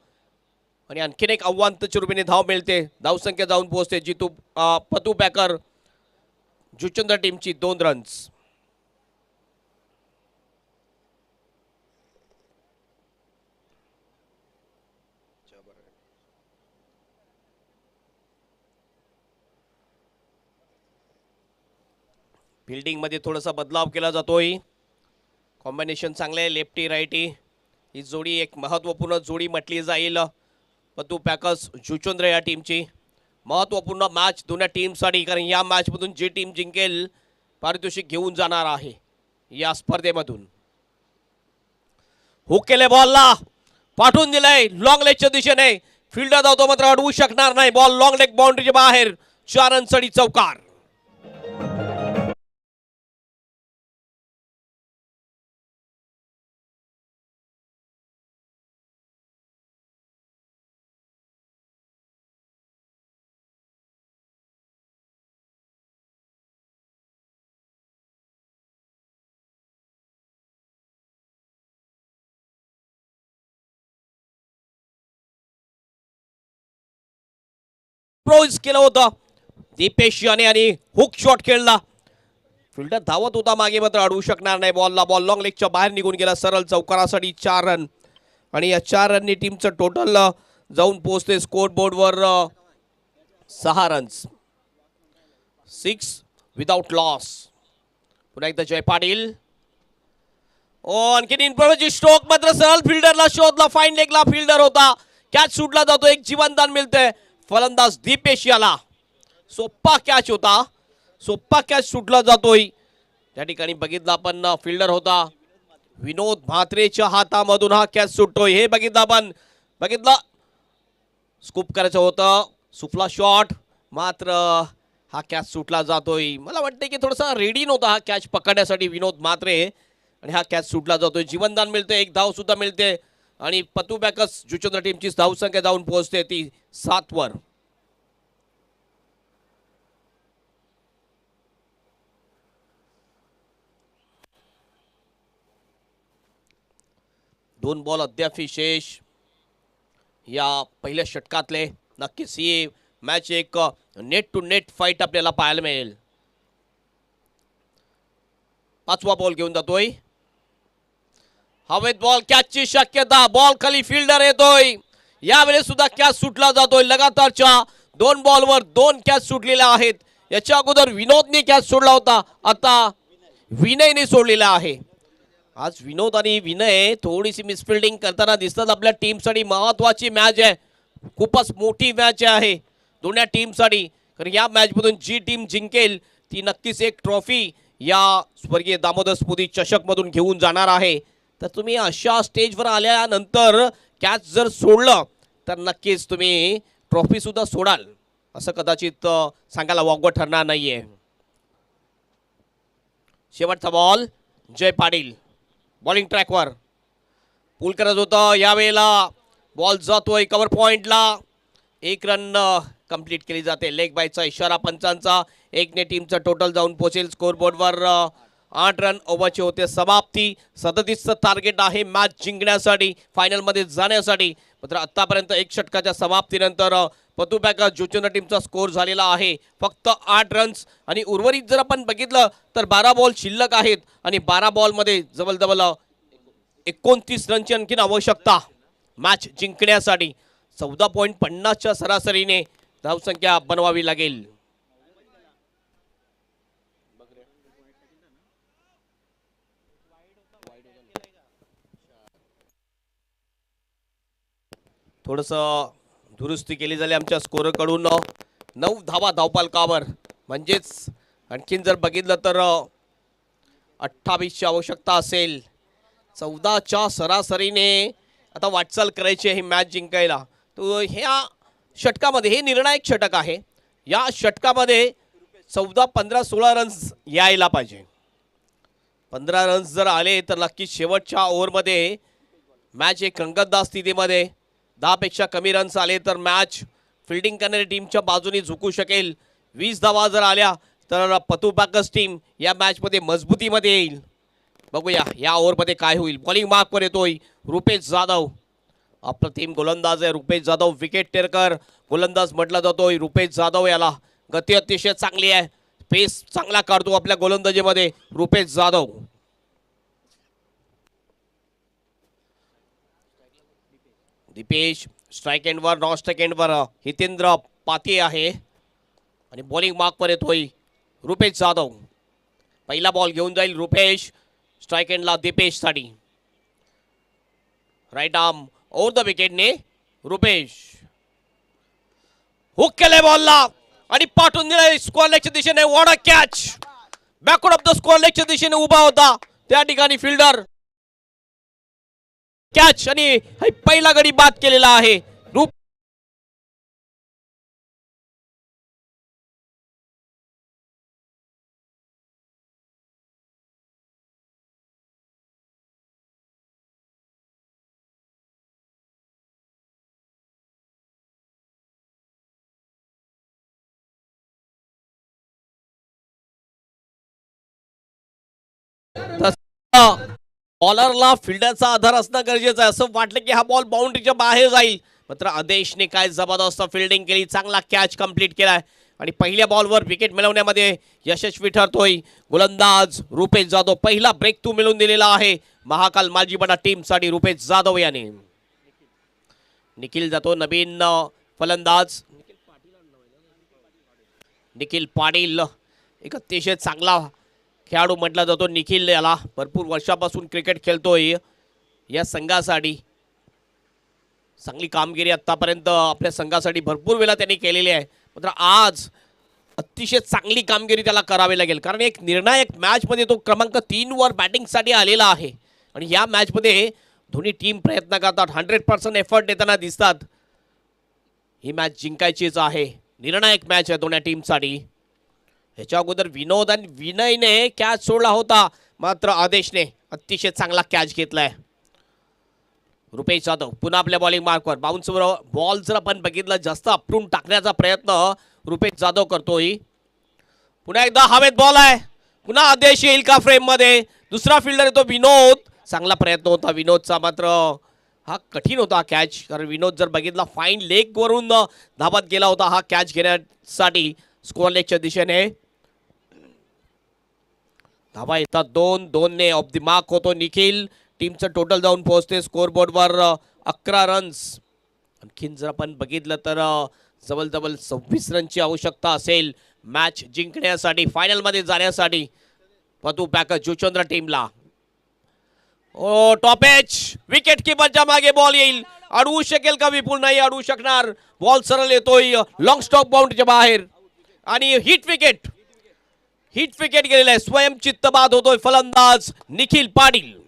आणि आणखीन एक आव्हानाच्या रूपाने धाव मिळते. धावसंख्या जाऊन पोहोचते जितू पतू पॅकर जुचंद्र टीमची 2 रन्स. फिल्डिंग मध्ये थोडासा बदलाव केला जातोय. कॉम्बिनेशन चांगले आहे, लेफ्टी राईटी. ही जोडी एक महत्त्वपूर्ण जोडी म्हटली जाईल पतू पॅकर्स जुचंद्र या टीमची. महत्त्वपूर्ण मॅच दोन्ही टीमसाठी, कारण या मॅचमधून जी टीम जिंकेल पारितोषिक घेऊन जाणार आहे या स्पर्धेमधून. हुक केले बॉलला, पाठवून दिलंय लॉंग लेगच्या दिशेने. फिल्डर धावतो मात्र अडवू शकणार नाही. बॉल लॉंग लेग बाउंड्रीच्या बाहेर. 4 रनसाठी चौकार. केलं होतं दीपेश याने आणि हुक शॉट खेळला. फिल्डर धावत होता मागे, मात्र अडवू शकणार नाही बॉलला. बॉल लॉंग लेगच्या बाहेर निघून गेला. सरळ चौकारासाठी 4 रन, आणि या 4 रननी टीमचं टोटल जाऊन पोहोचते स्कोर बोर्डवर 6 रन्स. 6 without loss. पुन्हा एकदा जय पाटील. आणखीन इन्फॉर्मेशन स्ट्रोक, मात्र सरळ फिल्डरला शोधला. फाईन लेगला फिल्डर होता. कॅच सुटला जातो, एक जीवनदान मिळतंय फलंदाज दीपेश याला. सोप्पा कॅच होता, सोप्पा कॅच सुटला जातोय. त्या ठिकाणी बघितलं आपण, फिल्डर होता विनोद म्हात्रेच्या हातामधून हा कॅच सुटतोय. हे बघितलं आपण, बघितलं स्कूप करायचं होतं, सुफला शॉट, मात्र हा कॅच सुटला जातोय. मला वाटतं की थोडासा रेडी नव्हता हा कॅच पकडण्यासाठी विनोद म्हात्रे, आणि हा कॅच सुटला जातोय. जीवनदान मिळते, एक धाव सुद्धा मिळते, आणि पतू पॅकर्स जुचंद्र टीमची धावसंख्या जाऊन पोहोचते ती 7 वर. दोन बॉल अद्याप शेष या पहिल्या षटकातले. नक्कीच ही मॅच एक नेट टू नेट फाईट आपल्याला पाहायला मिळेल. 5वा बॉल घेऊन जातोय. हवेत बॉल, कॅचची शक्यता. बॉल खाली, फिल्डर येतोय. यावेळेस सुद्धा कॅच सुटला जातोय. लगातारच्या 2 बॉलवर 2 कॅच सुटलेल्या आहेत. याच्या अगोदर विनोदने कॅच सोडला होता, आता विनयने सोडलेला आहे. आज विनोद आणि विनय थोडीशी मिसफिल्डिंग करताना दिसतात. आपल्या टीमसाठी महत्वाची मॅच आहे, खूपच मोठी मॅच आहे दोन्ही टीमसाठी. कारण या मॅचमधून जी टीम जिंकेल ती नक्कीच एक ट्रॉफी या स्वर्गीय दामोदर स्फूर्ती चषकमधून घेऊन जाणार आहे. तर तुम्ही अशा स्टेजवर आल्यानंतर कॅच जर सोडलं तर नक्कीच तुम्ही ट्रॉफी सुद्धा सोडाल असं कदाचित सांगायला वावगं ठरणार नाहीये. शेवटचा बॉल जय पाटील बॉलिंग ट्रॅकवर पूल करत होतं. यावेळेला बॉल जातोय कव्हर पॉइंटला. 1 रन कंप्लीट केली जाते. लेग बायचा इशारा पंचांचा. 1 टीमचं टोटल जाऊन पोहोचेल स्कोरबोर्डवर. 8 रन ओव्हरची होते समाप्ती. 37चं टार्गेट आहे मॅच जिंकण्यासाठी, फायनलमध्ये जाण्यासाठी. मात्र आतापर्यंत 1 षटकाच्या समाप्तीनंतर पतू पॅकर्स जुचंद्र टीमचा स्कोर झालेला आहे फक्त 8 रन्स. आणि उर्वरित जर आपण बघितलं तर 12 बॉल शिल्लक आहेत आणि 12 बॉलमध्ये जवळजवळ 29 रनची आणखीन आवश्यकता मॅच जिंकण्यासाठी. 14.50च्या सरासरीने धावसंख्या बनवावी लागेल. थोडस दुरुस्ती केली झाली आमच्या स्कोरकडून. 9 धावा धावपालकावर, म्हणजेच आणखीन जर बघितलं तर 28ची आवश्यकता असेल. 14च्या सरासरीने आता वाटचाल करायची आहे ही मॅच जिंकायला. तो ह्या षटकामध्ये हे निर्णायक षटक आहे. या षटकामध्ये 14, 15, 16 रन्स यायला पाहिजे. 15 रन्स जर आले तर नक्कीच शेवटच्या ओव्हरमध्ये मॅच एक रंगतदार स्थितीमध्ये. 10 पेक्षा कमी रन्स आले तर मॅच फिल्डिंग करणारी टीमच्या बाजूने झुकू शकेल. 20 धावा जर आल्या तर पतू पॅकर्स टीम या मॅचमध्ये मजबूतीमध्ये येईल. बघूया या ओव्हरमध्ये काय होईल. बॉलिंग मार्कवर येतोय रुपेश जाधव. अप्रतिम गोलंदाज आहे रुपेश जाधव. विकेट टेरकर गोलंदाज म्हटला जातोय रुपेश जाधव याला. गती अतिशय चांगली आहे. पेस चांगला काढतो आपल्या गोलंदाजीमध्ये रुपेश जाधव. दीपेश स्ट्राईक एंडवर, नॉन स्ट्राईक एंडवर हितेंद्र पाती आहे आणि बॉलिंग मार्कवर येतोय रुपेश जाधव. पहिला बॉल घेऊन जाईल रुपेश. स्ट्राईक एंडला दीपेश साठी. राईट आर्म ओव्हर द विकेटने रुपेश हुक केले बॉलला आणि पाठवून दिलाय स्क्वेअर लेगच्या दिशेने. What a catch. Backward of the square लेगच्या दिशेने उभा होता त्या ठिकाणी फिल्डर. कॅच आणि पहिला गडी बाद केलेला आहे. बॉलरला फिल्डरचा आधार असणं गरजेचं आहे. असं वाटलं की हा बॉल बाउंड्रीच्या बाहेर जाईल, मात्र आदेशने काय जबरदस्त फिल्डिंग केली. चांगला कॅच कंप्लीट केलाय आणि पहिल्या बॉलवर विकेट मिळवण्यामध्ये यशस्वी ठरतोय गोलंदाज रुपेश जाधव. पहिला ब्रेक थ्रू मिळवून दिलेला आहे महाकाल मालजीपाडा टीमसाठी रुपेश जाधव याने. निखिल जातो नवीन फलंदाज. निखिल पाटील एक अतिशय चांगला खेळाडू म्हटला जातो. निखिल याला भरपूर वर्षापासून क्रिकेट खेळतोय या संघासाठी. चांगली कामगिरी आतापर्यंत आपल्या संघासाठी भरपूर वेळा त्यांनी केलेली आहे. मात्र आज अतिशय चांगली कामगिरी त्याला करावी लागेल, कारण एक निर्णायक मॅचमध्ये तो क्रमांक 3 वर बॅटिंगसाठी आलेला आहे आणि या मॅचमध्ये दोन्ही टीम प्रयत्न करतात, 100% एफर्ट देताना दिसतात. ही मॅच जिंकायचीच आहे. निर्णायक मॅच आहे दोन्ही टीमसाठी. ह्याच्या अगोदर विनोद आणि विनयने कॅच सोडला होता, मात्र आदेशने अतिशय चांगला कॅच घेतलाय. रुपेश जाधव पुन्हा आपल्या बॉलिंग मार्कवर. बाउन्सवर बॉल जर आपण बघितलं जास्त आपटून टाकण्याचा प्रयत्न रुपेश जाधव करतोय. पुन्हा एकदा हवेत बॉल आहे. पुन्हा आदेश येईल का फ्रेम मध्ये. दुसरा फिल्डर येतो विनोद. चांगला प्रयत्न होता विनोदचा, मात्र हा कठीण होता कॅच, कारण विनोद जर बघितला फाईन लेग वरून धावत गेला होता हा कॅच घेण्यासाठी स्कोअर लेगच्या दिशेने. धावा येतात 2-2 ने ऑफ द मार्क होतो निखिल. टीमचं टोटल जाऊन पोहोचते स्कोअरबोर्डवर 11 रन्स. आणखीन जर आपण बघितलं तर जवळजवळ 26 रनची आवश्यकता असेल मॅच जिंकण्यासाठी, फायनलमध्ये जाण्यासाठी पतू पॅकर्स जुचंद्र टीमला. ओ टॉप एच. विकेट किपरच्या मागे बॉल येईल. अडवू शकेल का विपुल. नाही अडवू शकणार. बॉल सरळ येतोय लॉंग स्टॉक बाउंड्रीच्या बाहेर आणि हिट विकेट. हिट विकेट गेलेला आहे. स्वयंचित्त बाद होतोय फलंदाज निखिल पाटील.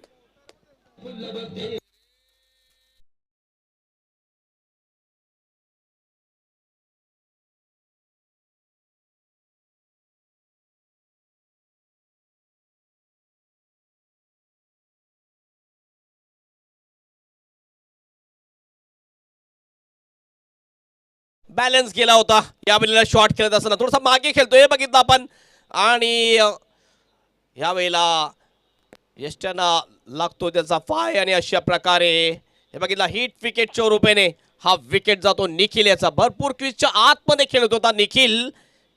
बॅलन्स गेला होता यावेळेला शॉट खेळत असताना थोडासा मागे खेळतोय बघितलं आपण आणि यावेळेला यष्ट्याना लागतो त्याचा पाय आणि अशा प्रकारे हे बघितलं हिट विकेटच्या रूपेने हा विकेट जातो. निखिल याचा भरपूर क्रीजच्या आतमध्ये खेळत होता निखिल,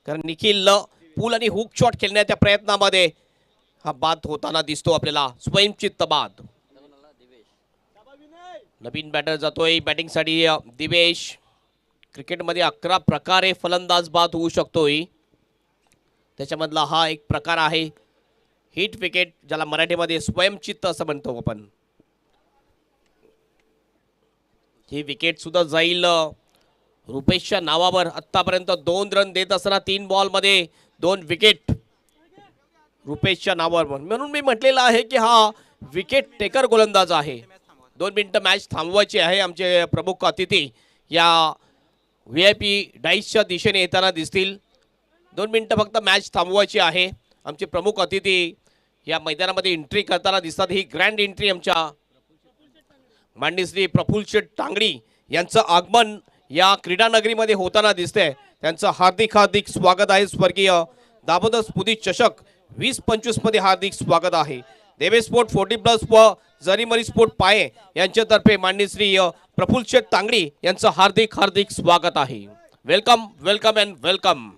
कारण निखिल पूल आणि हुक शॉट खेळण्याच्या प्रयत्नामध्ये हा बाद होताना दिसतो आपल्याला. स्वयंचित्त बाद. नवीन बॅटर जातोय बॅटिंगसाठी दिवेश. क्रिकेटमध्ये 11 प्रकारे फलंदाज बाद होऊ शकतोय, त्याच्यामधला हा एक प्रकार आहे हिट विकेट, ज्याला मराठीमध्ये स्वयंचित्त असं म्हणतो आपण. ही विकेट सुद्धा जाईल रुपेशच्या नावावर. आतापर्यंत 2 रन देत असताना 3 बॉलमध्ये 2 विकेट रुपेशच्या नावावर, म्हणून मी म्हटलेलं आहे की हा विकेट टेकर गोलंदाज आहे. 2 मिनिटं मॅच थांबवायची आहे. आमचे प्रमुख अतिथी या VIP डाईसच्या दिशेने येताना दिसतील. 2 मिनिटं फक्त मॅच थांबवायची आहे. आमचे प्रमुख अतिथी या मैदानामध्ये एंट्री करताना दिसतात. ही ग्रँड एंट्री आमच्या मांडीश्री प्रफुल्ल शेठ तांगडी यांचं आगमन या क्रीडा नगरीमध्ये होताना दिसतंय. त्यांचं हार्दिक हार्दिक स्वागत आहे. स्वर्गीय दामोदर स्मृती चषक 2025 मध्ये हार्दिक स्वागत आहे. देवे स्पोर्ट 40+ व जरीमरी स्पोर्ट पाये यांच्यातर्फे मांडीश्री प्रफुल्ल शेठ तांगडी यांचं हार्दिक हार्दिक स्वागत आहे. Welcome welcome and welcome.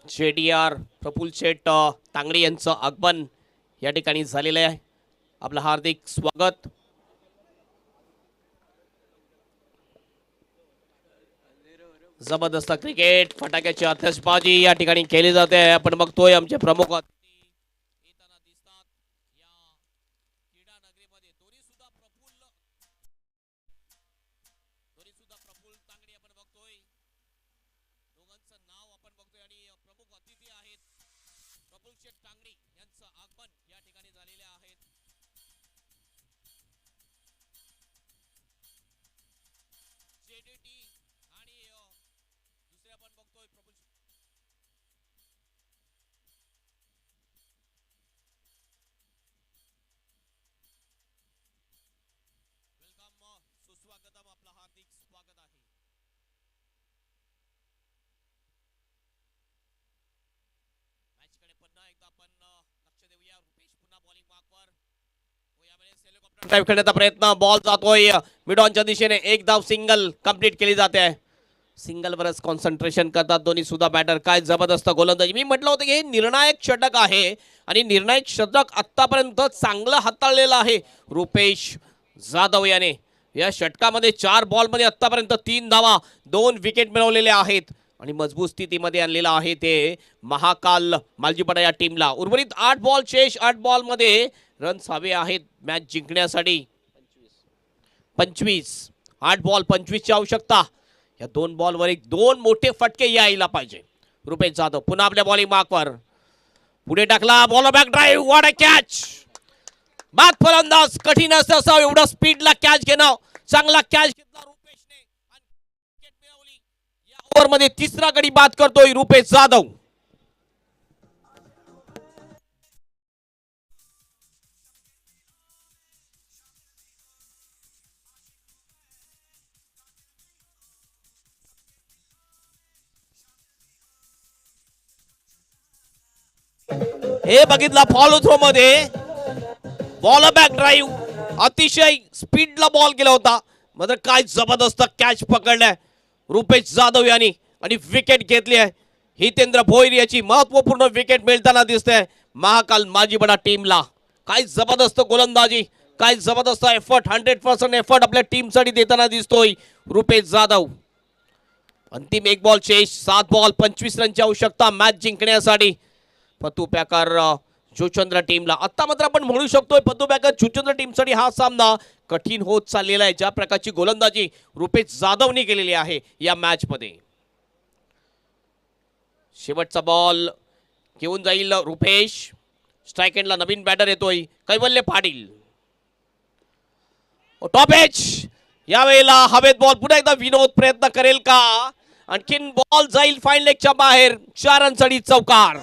JDR Praful Sheth Tangdi यांचं आगमन या ठिकाणी झालेलं आहे. आपलं हार्दिक स्वागत. जबरदस्त क्रिकेट, फटाक्याची आतषबाजी या ठिकाणी केली जाते. आपण बघतोय आमचे प्रमुख अतिथी येताना दिसतात या क्रीडा नगरीमध्ये. दोन्ही सुद्धा प्रफुल्ल तांगडी आपण बघतोय. दोघांचं नाव आपण बघतोय आणि प्रमुख अतिथी आहेत प्रफुल्ल शेठ तांगडी यांचं आगमन या ठिकाणी झालेले आहेत. JDT आणि दुसरे आपण बघतोय प्रफुल्ल वेलकम सुस्वागतम. आपलं हार्दिक स्वागत आहे. मॅचकडे पुन्हा एकदा आपण लक्ष देऊया. रुपेश पुन्हा बॉलिंग मार्कवर. यावेळेस हेलिकॉप्टर ड्राइव्ह करण्याचा प्रयत्न. बॉल जातोय मिड ऑनच्या दिशेने. एक धाव सिंगल कंप्लीट केली जाते आहे. सिंगलवरच कॉन्सन्ट्रेशन करतात दोन्ही सुद्धा बॅटर. काय जबरदस्त गोलंदाजी. मी म्हटलं होतं की हे निर्णायक षटक आहे आणि निर्णायक षटक आतापर्यंत चांगलं हाताळलेलं आहे रुपेश जाधव याने. या षटकामध्ये 4 बॉलमध्ये आतापर्यंत 3 धावा 2 विकेट मिळवलेल्या आहेत आणि मजबूत स्थितीमध्ये आणलेलं आहे ते महाकाल मालजीपाडा या टीमला. उर्वरित 8 बॉल शेष. 8 बॉलमध्ये रन्स हवे आहेत मॅच जिंकण्यासाठी. 25 8 बॉल 25 ची आवश्यकता. या 2 बॉलवर 2 मोठे फटके यायला पाहिजे. रुपेश जाधव पुन्हा आपल्या बॉलिंग मार्कवर. पुढे टाकला. Ball back drive. What a catch. बाद फलंदाज कठीण असं एवढा स्पीडला कॅच घेणं. चांगला कॅच घेतला रुपेशने आणि विकेट मिळवली. या ओव्हरमध्ये 3रा गडी बाद करतोय रुपेश जाधव. हे बघितला फॉलो थ्रो मध्ये बॉल बॅक ड्राईव्ह. अतिशय स्पीडला बॉल गेला होता. मात्र काय जबरदस्त कॅच पकडलाय रुपेश जाधव यांनी आणि विकेट घेतली आहे. हितेंद्र भोईर याची महत्वपूर्ण विकेट मिळताना दिसते महाकाल मालजीपाडा टीमला. काय जबरदस्त गोलंदाजी. काय जबरदस्त एफर्ट. 100% एफर्ट आपल्या टीमसाठी देताना दिसतोय रुपेश जाधव. अंतिम 1 बॉल शेष. 7 बॉल 25 रनची आवश्यकता मॅच जिंकण्यासाठी. पतू पॅकर जुचंद्र टीमला. आता मात्र आपण म्हणू शकतोय पतू पॅकर जुचंद्र टीमसाठी हा सामना कठीण होत चाललेला आहे. ज्या प्रकारची गोलंदाजी रुपेश जाधवने केलेली आहे या मॅच मध्ये. शेवटचा बॉल घेऊन जाईल रुपेश. स्ट्राइक एंडला नवीन बॅटर येतोय कैवल्य पाटील. Top edge. यावेळेला हवेत बॉल. पुन्हा एकदा विनोद प्रयत्न करेल का. आणखीन बॉल जाईल फाईन लेगच्या बाहेर. 4 रनसाठी चौकार.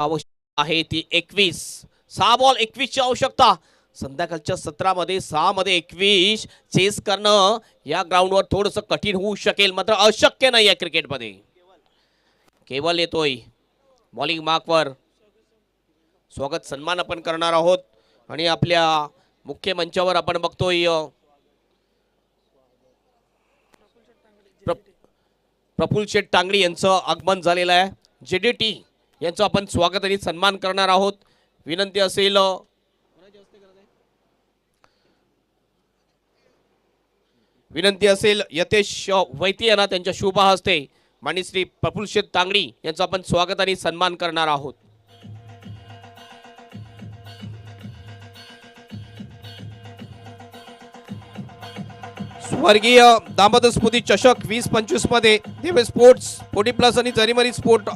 आवश्यक आहे ती 21. 6 बॉल 21 ची आवश्यकता. संध्याकाळच्या सत्रामध्ये 6 मध्ये 21 चेस करणं या ग्राउंडवर थोडंसं कठीण होऊ शकेल, मात्र अशक्य नाही आहे क्रिकेटमध्ये. केवल येतोय बॉलिंग मार्कवर. स्वागत सन्मान आपण करणार आहोत आणि आपल्या मुख्य मंचावर आपण बघतोय प्रफुल्ल शेठ तांगडी यांचं आगमन झालेलं आहे. जेडीटी यांचं आपण स्वागत आणि सन्मान करणार आहोत. विनंती असेल यतेश वैती यांना त्यांच्या शुभ हस्ते माननीय श्री प्रफुल्ल शेठ तांगडी यांचं आपण स्वागत आणि सन्मान करणार आहोत. स्वर्गीय दामोदर स्मृती चषक 2025 मध्ये देवे स्पोर्ट्स 40+ आणि जरीमरी स्पोर्ट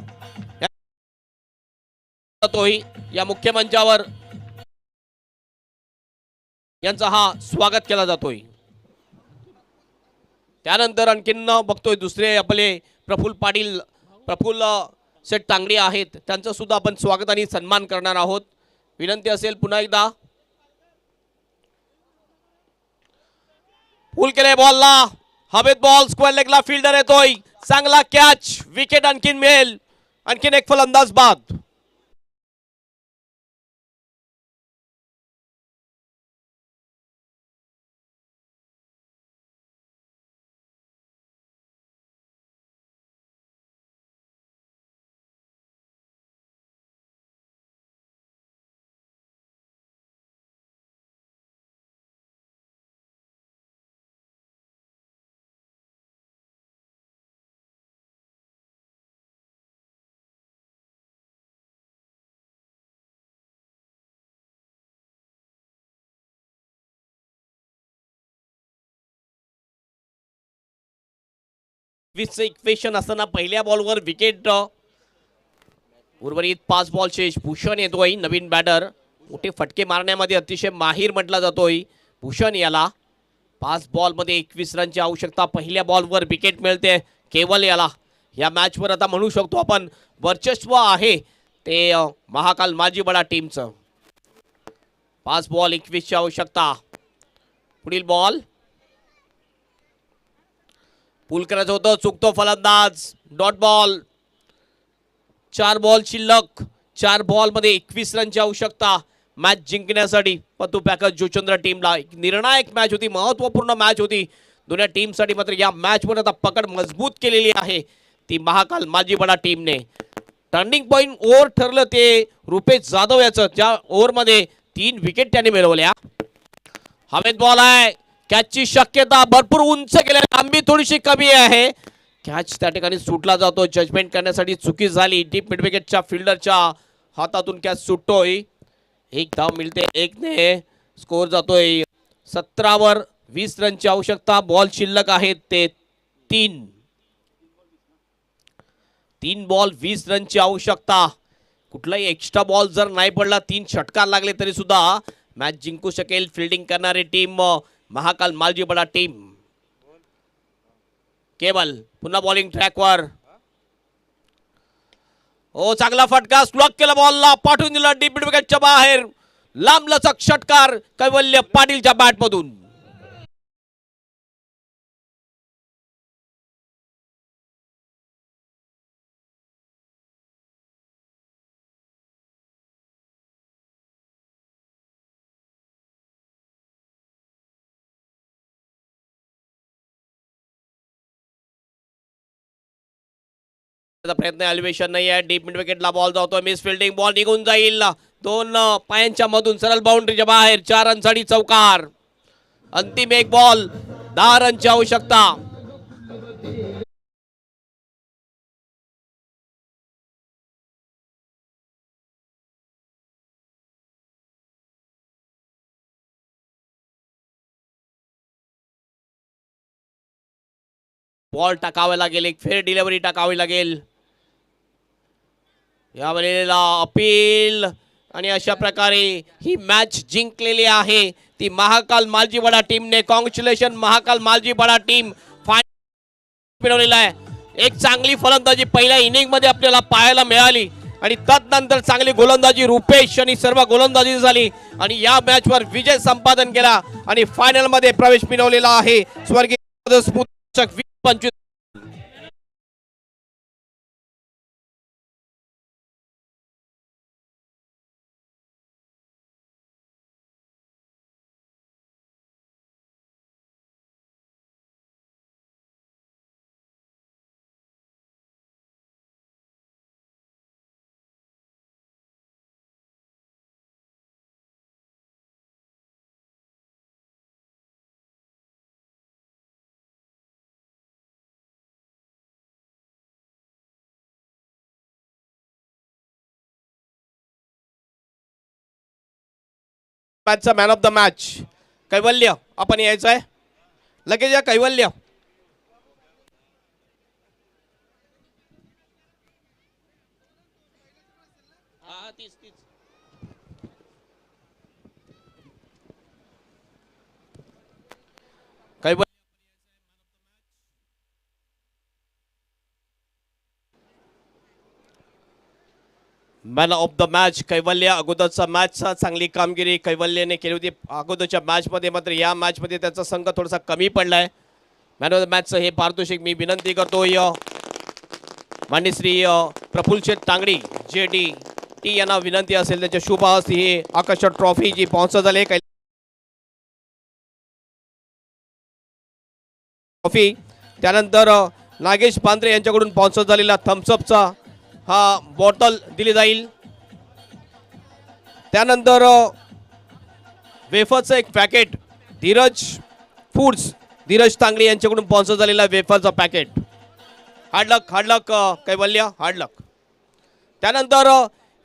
या मुख्य मंचावर यांचा हा स्वागत केला जातोय. त्यानंतर आणखीन बघतोय दुसरे आपले प्रफुल्ल शेठ तांगडी आहेत, त्यांचं सुद्धा आपण स्वागत आणि सन्मान करणार आहोत. विनंती असेल पुन्हा एकदा पुल केले बॉलला, हवेत बॉल स्क्वेअर लेगला, फिल्डर येतोय, चांगला कॅच, विकेट आणखीन मिळेल, आणखीन एक फलंदाज बाद. इक्वेशन असताना पहिल्या बॉलवर विकेट. उर्वरित 5 बॉल शेष. भूषण येतोय नवीन बॅटर, मोठे फटके मारण्यामध्ये अतिशय माहीर म्हटला जातोय भूषण याला. 5 बॉलमध्ये 21 रनची आवश्यकता. पहिल्या बॉलवर विकेट मिळते केवल याला. या मॅचवर आता म्हणू शकतो आपण वर्चस्व आहे ते महाकाल माझीबडा टीमचं. 5 बॉल 21 ची आवश्यकता. पुढील बॉल पुल करायचं होतं, चुकतो फलंदाज, डॉट बॉल. 4 बॉल शिल्लक. 4 बॉलमध्ये 21 रनची आवश्यकता मॅच जिंकण्यासाठी पतू पॅकर्स जोचंद्र टीमला. एक निर्णायक मॅच होती, महत्त्वपूर्ण मॅच होती दोन्ही टीमसाठी. मात्र या मॅचवर आता पकड मजबूत केलेली आहे ती महाकाल माझीबडा टीमने. टर्निंग पॉइंट ओव्हर ठरलं ते रुपेश जाधव याचं. त्या ओव्हरमध्ये 3 विकेट त्यांनी मिळवल्या. हवेत बॉल आहे, कॅचची शक्यता भरपूर उंच केल्या, लांबी थोडीशी कमी आहे. कॅच त्या ठिकाणी सुटला जातो. जजमेंट करण्यासाठी चुकी झाली. डीप मिड विकेटच्या फिल्डरच्या हातातून कॅच सुटतोय. 1 धाव मिळते, 1 ने स्कोर जातोय 17 वर. 20 रनची आवश्यकता. बॉल शिल्लक आहेत ते 3. 3 बॉल 20 रनची आवश्यकता. कुठलाही एक्स्ट्रा बॉल जर नाही पडला, 3 षटकार लागले तरी सुद्धा मॅच जिंकू शकेल फिल्डिंग करणारी टीम महाकाल माझीबडा टीम. केवल पुन्हा बॉलिंग ट्रॅकवर. ओ चांगला फटका, स्लॉक केला बॉलला, पाठवून दिला डीप मिड विकेटच्या बाहेर. लांब लचक षटकार कैवल्य पाटीलच्या बॅटमधून. प्रयत्न एलिव्हेशन नाही आहे. डीप मिड विकेटला बॉल जातोय, मिस फिल्डिंग, बॉल निघून जाईल. दोन पायांच्या मधून सरळ बाउंड्रीच्या बाहेर 4 रनसाठी चौकार. अंतिम एक बॉल 10 रनची आवश्यकता. बॉल टाकावा लागेल, एक फेर डिलिव्हरी टाकावी लागेल. यावेळेला अपील आणि अशा प्रकारे ही मॅच जिंकलेली आहे ती महाकाल मालजीपाडा टीमने. Congratulation Mahakal Maljipada team. मिळवलेला आहे. एक चांगली फलंदाजी पहिल्या इनिंग मध्ये आपल्याला पाहायला मिळाली आणि तदनंतर चांगली गोलंदाजी रुपेश आणि सर्व गोलंदाजी झाली आणि या मॅच वर विजय संपादन केला आणि फायनल मध्ये प्रवेश मिळवलेला आहे स्वर्गीय 20-25. मॅचचा मॅन ऑफ द मॅच कैवल्य आपण यायचं आहे. लगेच या कैवल्य. कैवल्य मॅन ऑफ द मॅच कैवल्य. अगोदरचा मॅचचा चांगली कामगिरी कैवल्यने केली होती अगोदरच्या मॅचमध्ये, मात्र या मॅचमध्ये त्याचा संघ थोडासा कमी पडलाय. मॅन ऑफ द मॅचचं हे पारितोषिक मी विनंती करतोय माननीय श्री प्रफुल्ल शेठ तांगडी JD टी यांना विनंती असेल त्यांच्या शुभ हस्ते ही आकर्षक ट्रॉफी जी स्पॉन्सर झाली ट्रॉफी. त्यानंतर नागेश पांढरे यांच्याकडून स्पॉन्सर झालेला थम्सअपचा हा बॉटल दिली जाईल. त्यानंतर वेफरचं एक पॅकेट धीरज फूड्स धीरज तांगडी यांच्याकडून स्पॉन्सर झालेला वेफरचं पॅकेट. हार्डलक कैवल्य हार्डलक. त्यानंतर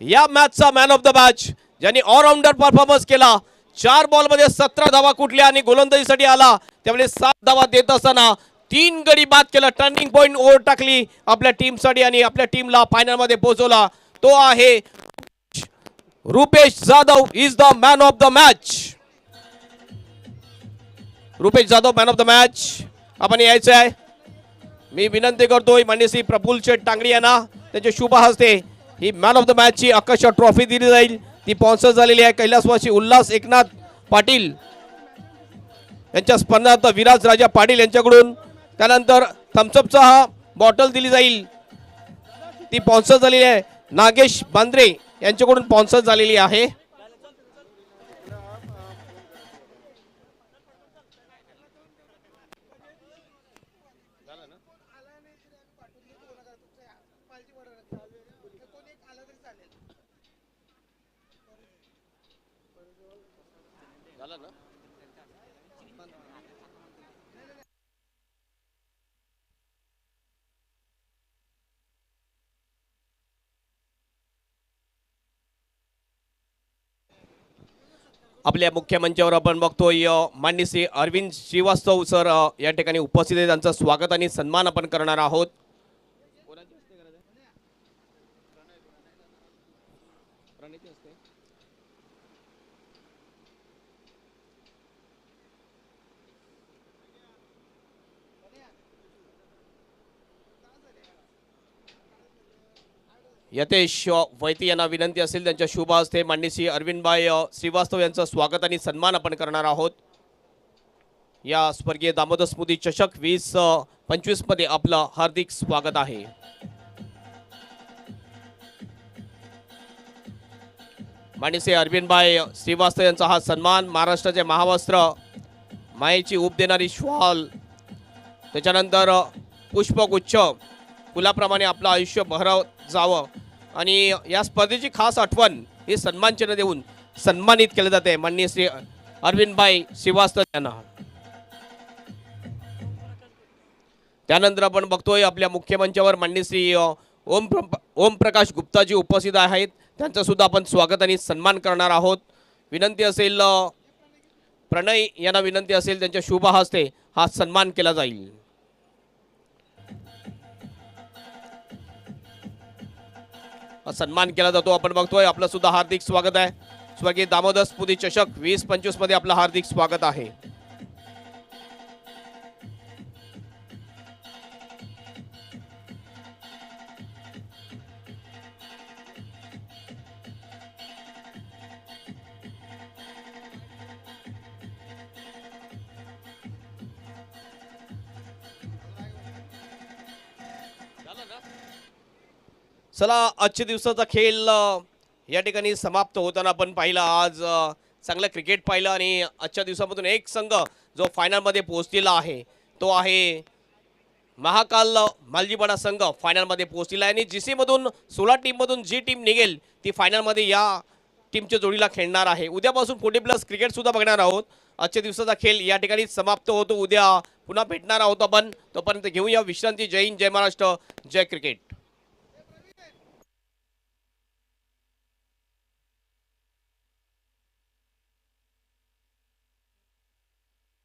या मॅचचा मॅन ऑफ द मॅच ज्यांनी ऑलराऊंडर परफॉर्मन्स केला. 4 बॉलमध्ये 17 धावा कुठल्या आणि गोलंदाजीसाठी आला त्यावेळी 7 धावा देत असताना 3 गडी बाद केला. टर्निंग पॉइंट ओव्हर टाकली आपल्या टीमसाठी आणि आपल्या टीमला फायनल मध्ये पोहोचवला. तो आहे Rupesh Jadhav is the man of the match. Rupesh Jadhav man of the match आपण यायचं आहे. मी विनंती करतोय माननीय श्री प्रफुल्ल शेठ तांगडी यांना त्यांच्या शुभ हस्ते he man of the match ची आकर्षक ट्रॉफी दिली जाईल. ती स्पॉन्सर झालेली आहे कैलासवासी उल्हास एकनाथ पाटील यांच्या स्पर्धार्थ विराज राजा पाटील यांच्याकडून. त्यानंतर थम्सअपचा हा बॉटल दिली जाईल ती स्पॉन्सर झालेली आहे नागेश बांद्रे यांच्याकडून स्पॉन्सर झालेली आहे. आपल्या मुख्य मंचावर आपण बघतोय माननीय श्री अरविंद श्रीवास्तव सर या ठिकाणी उपस्थित आहेत. त्यांचं स्वागत आणि सन्मान आपण करणार आहोत. यतेश वैती यांना विनंती असेल त्यांच्या शुभ हस्ते माननीय श्री अरविंदभाई श्रीवास्तव यांचं स्वागत आणि सन्मान आपण करणार आहोत. या स्वर्गीय दामोदर स्मृती चषक 2025 मध्ये आपलं हार्दिक स्वागत आहे. माननीय श्री अरविंदभाई श्रीवास्तव यांचा हा सन्मान महाराष्ट्राचे महावस्त्र मायेची ऊब देणारी श्वाल त्याच्यानंतर पुष्पगुच्छ फुलाप्रमाणे आपलं आयुष्य बहरत जावं आणि या स्पर्धेची खास आठवण ही सन्मान चिन्ह देऊन सन्मानित केले जाते माननीय श्री अरविंदभाई श्रीवास्तव यांना. त्यानंतर आपण बघतोय आपल्या मुख्य मंचावर माननीय श्री ओम प्रकाश गुप्ताजी उपस्थित आहेत. त्यांचं सुद्धा आपण स्वागत आणि सन्मान करणार आहोत. विनंती असेल प्रणय यांना विनंती असेल त्यांच्या शुभ हस्ते हा सन्मान केला जाईल. हा सन्मान केला जातो. आपण बघतोय आपलं सुद्धा हार्दिक स्वागत आहे. स्वर्गीय दामोदर स्मृती चषक 2025 मध्ये आपलं हार्दिक स्वागत आहे. चला आजच्या दिवसाचा खेळ या ठिकाणी समाप्त होताना आपण पाहिला. आज चांगलं क्रिकेट पाहिलं आणि आजच्या दिवसामधून एक संघ जो फायनलमध्ये पोहोचलेला आहे तो आहे महाकाल मालजीपाडा संघ फायनलमध्ये पोहोचलेला आहे. आणि GC मधून 16 टीममधून जी टीम निघेल ती फायनलमध्ये या टीमच्या जोडीला खेळणार आहे. उद्यापासून 40+ क्रिकेट सुद्धा बघणार आहोत. आजच्या दिवसाचा खेळ या ठिकाणी समाप्त होतो. उद्या पुन्हा भेटणार आहोत आपण. तोपर्यंत घेऊया विश्रांती. जय हिंद, जय महाराष्ट्र, जय क्रिकेट.